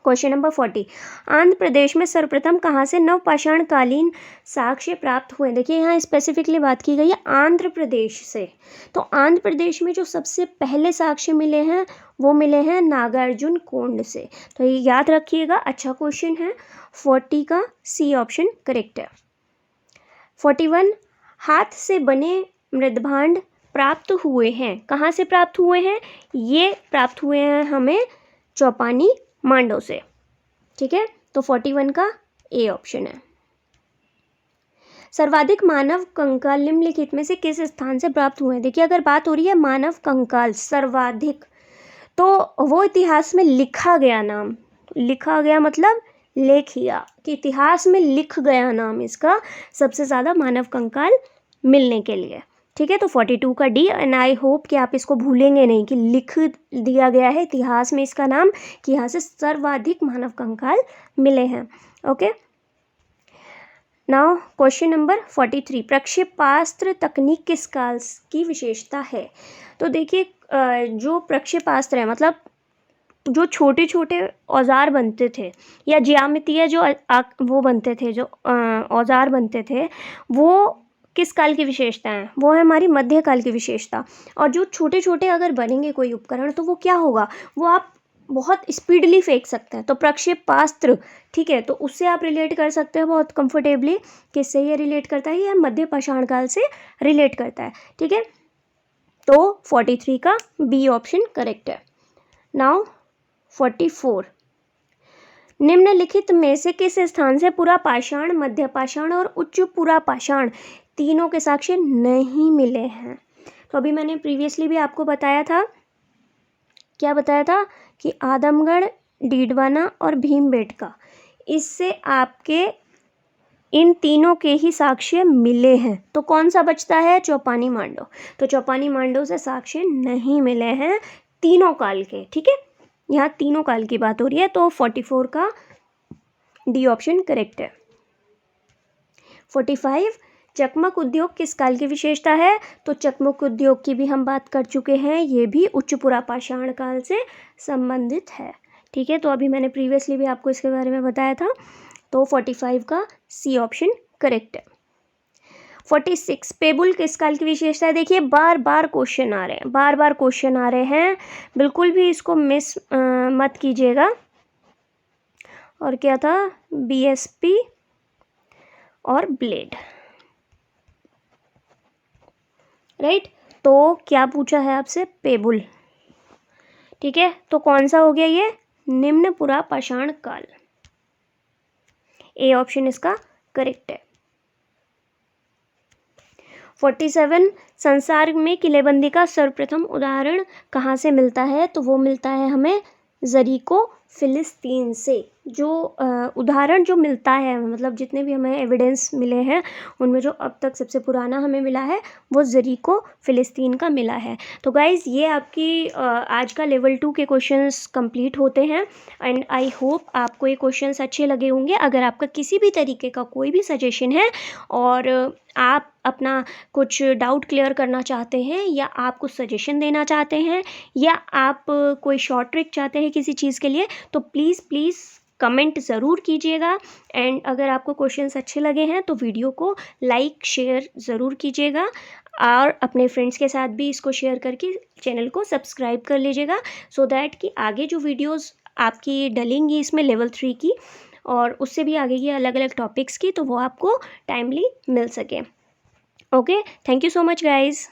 question number 40। Andhra Pradesh में सर्वप्रथम कहाँ से नवपाषाण कालीन साक्ष्य प्राप्त हुए? देखिए यहाँ स्पेसिफिकली बात की गई है आंध्र प्रदेश से। तो आंध्र प्रदेश में जो सबसे पहले साक्ष्य मिले हैं वो मिले हैं नागार्जुन कोंड से। तो ये याद रखिएगा, अच्छा क्वेश्चन है। 40 का सी ऑप्शन करेक्ट है। 41, हाथ से बने मृदभांड प्राप्त हुए हैं, कहाँ से प्राप्त हुए हैं? ये प्राप्त हुए हैं हमें चौपानी मांडो से, ठीक है। तो 41 का ए ऑप्शन है। सर्वाधिक मानव कंकाल निम्नलिखित में से किस स्थान से प्राप्त हुए हैं? देखिए अगर बात हो रही है मानव कंकाल सर्वाधिक, तो वो इतिहास में लिखा गया नाम, लिखा गया मतलब लेखिया कि इतिहास में लिख गया नाम इसका सबसे ज़्यादा मानव कंकाल मिलने के लिए, ठीक है। तो 42 का डी। एंड आई होप कि आप इसको भूलेंगे नहीं कि लिख दिया गया है इतिहास में इसका नाम कि यहाँ से सर्वाधिक मानव कंकाल मिले हैं। Okay, now question number 43। प्रक्षेपास्त्र तकनीक किस काल की विशेषता है? तो देखिए जो प्रक्षेपास्त्र है मतलब जो छोटे छोटे औजार बनते थे या ज्यामितीय जो वो बनते थे, जो औजार बनते थे, वो किस काल की विशेषता है? वो है हमारी मध्यकाल की विशेषता। और जो छोटे छोटे अगर बनेंगे कोई उपकरण तो वो क्या होगा, वो आप बहुत स्पीडली फेंक सकते हैं। तो प्रक्षेपास्त्र, ठीक है, तो उससे आप रिलेट कर सकते हैं बहुत कंफर्टेबली। किससे ये रिलेट करता है? ये मध्य पाषाण काल से रिलेट करता है, ठीक है। तो 43 का बी ऑप्शन करेक्ट है। नाउ 44, निम्नलिखित में से किस स्थान से पुरा पाषाण, मध्य पाषाण और उच्च पुरा पाषाण तीनों के साक्ष्य नहीं मिले हैं? तो अभी मैंने प्रीवियसली भी आपको बताया था, क्या बताया था कि आदमगढ़, डीडवाना और भीमबेटका, इससे आपके इन तीनों के ही साक्ष्य मिले हैं। तो कौन सा बचता है? चौपानी मांडो। तो चौपानी मांडो से साक्ष्य नहीं मिले हैं तीनों काल के, ठीक है। यहाँ तीनों काल की बात हो रही है। तो 44 का डी ऑप्शन करेक्ट है। 45, चकमक उद्योग किस काल की विशेषता है? तो चकमक उद्योग की भी हम बात कर चुके हैं, ये भी उच्च पुरा पाषाण काल से संबंधित है, ठीक है। तो अभी मैंने प्रीवियसली भी आपको इसके बारे में बताया था। तो 45 का सी ऑप्शन करेक्ट है। 46, पेबुल किस काल की विशेषता है? देखिए बार बार क्वेश्चन आ रहे हैं, बार बार क्वेश्चन आ रहे हैं, बिल्कुल भी इसको मिस मत कीजिएगा। और क्या था? BSP और ब्लेड, राइट। तो क्या पूछा है आपसे? पेबुल, ठीक है। तो कौन सा हो गया ये? निम्न पुरा पाषाण काल। ए ऑप्शन इसका करेक्ट है। 47, संसार में किलेबंदी का सर्वप्रथम उदाहरण कहाँ से मिलता है? तो वो मिलता है हमें जरीको फिलिस्तीन से। जो उदाहरण जो मिलता है, मतलब जितने भी हमें एविडेंस मिले हैं उनमें जो अब तक सबसे पुराना हमें मिला है वो जरीको फिलिस्तीन का मिला है। तो गाइज़ ये आपकी आज का लेवल 2 के क्वेश्चंस कंप्लीट होते हैं। एंड आई होप आपको ये क्वेश्चंस अच्छे लगे होंगे। अगर आपका किसी भी तरीके का कोई भी सजेशन है और आप अपना कुछ डाउट क्लियर करना चाहते हैं या आप कुछ सजेशन देना चाहते हैं या आप कोई शॉर्ट ट्रिक चाहते हैं किसी चीज़ के लिए, तो प्लीज़ कमेंट ज़रूर कीजिएगा। एंड अगर आपको क्वेश्चंस अच्छे लगे हैं तो वीडियो को लाइक शेयर ज़रूर कीजिएगा और अपने फ्रेंड्स के साथ भी इसको शेयर करके चैनल को सब्सक्राइब कर लीजिएगा, सो दैट कि आगे जो वीडियोस आपकी डलेंगी इसमें लेवल 3 की और उससे भी आगे की अलग अलग टॉपिक्स की, तो वो आपको टाइमली मिल सके। Okay, thank you so much guys.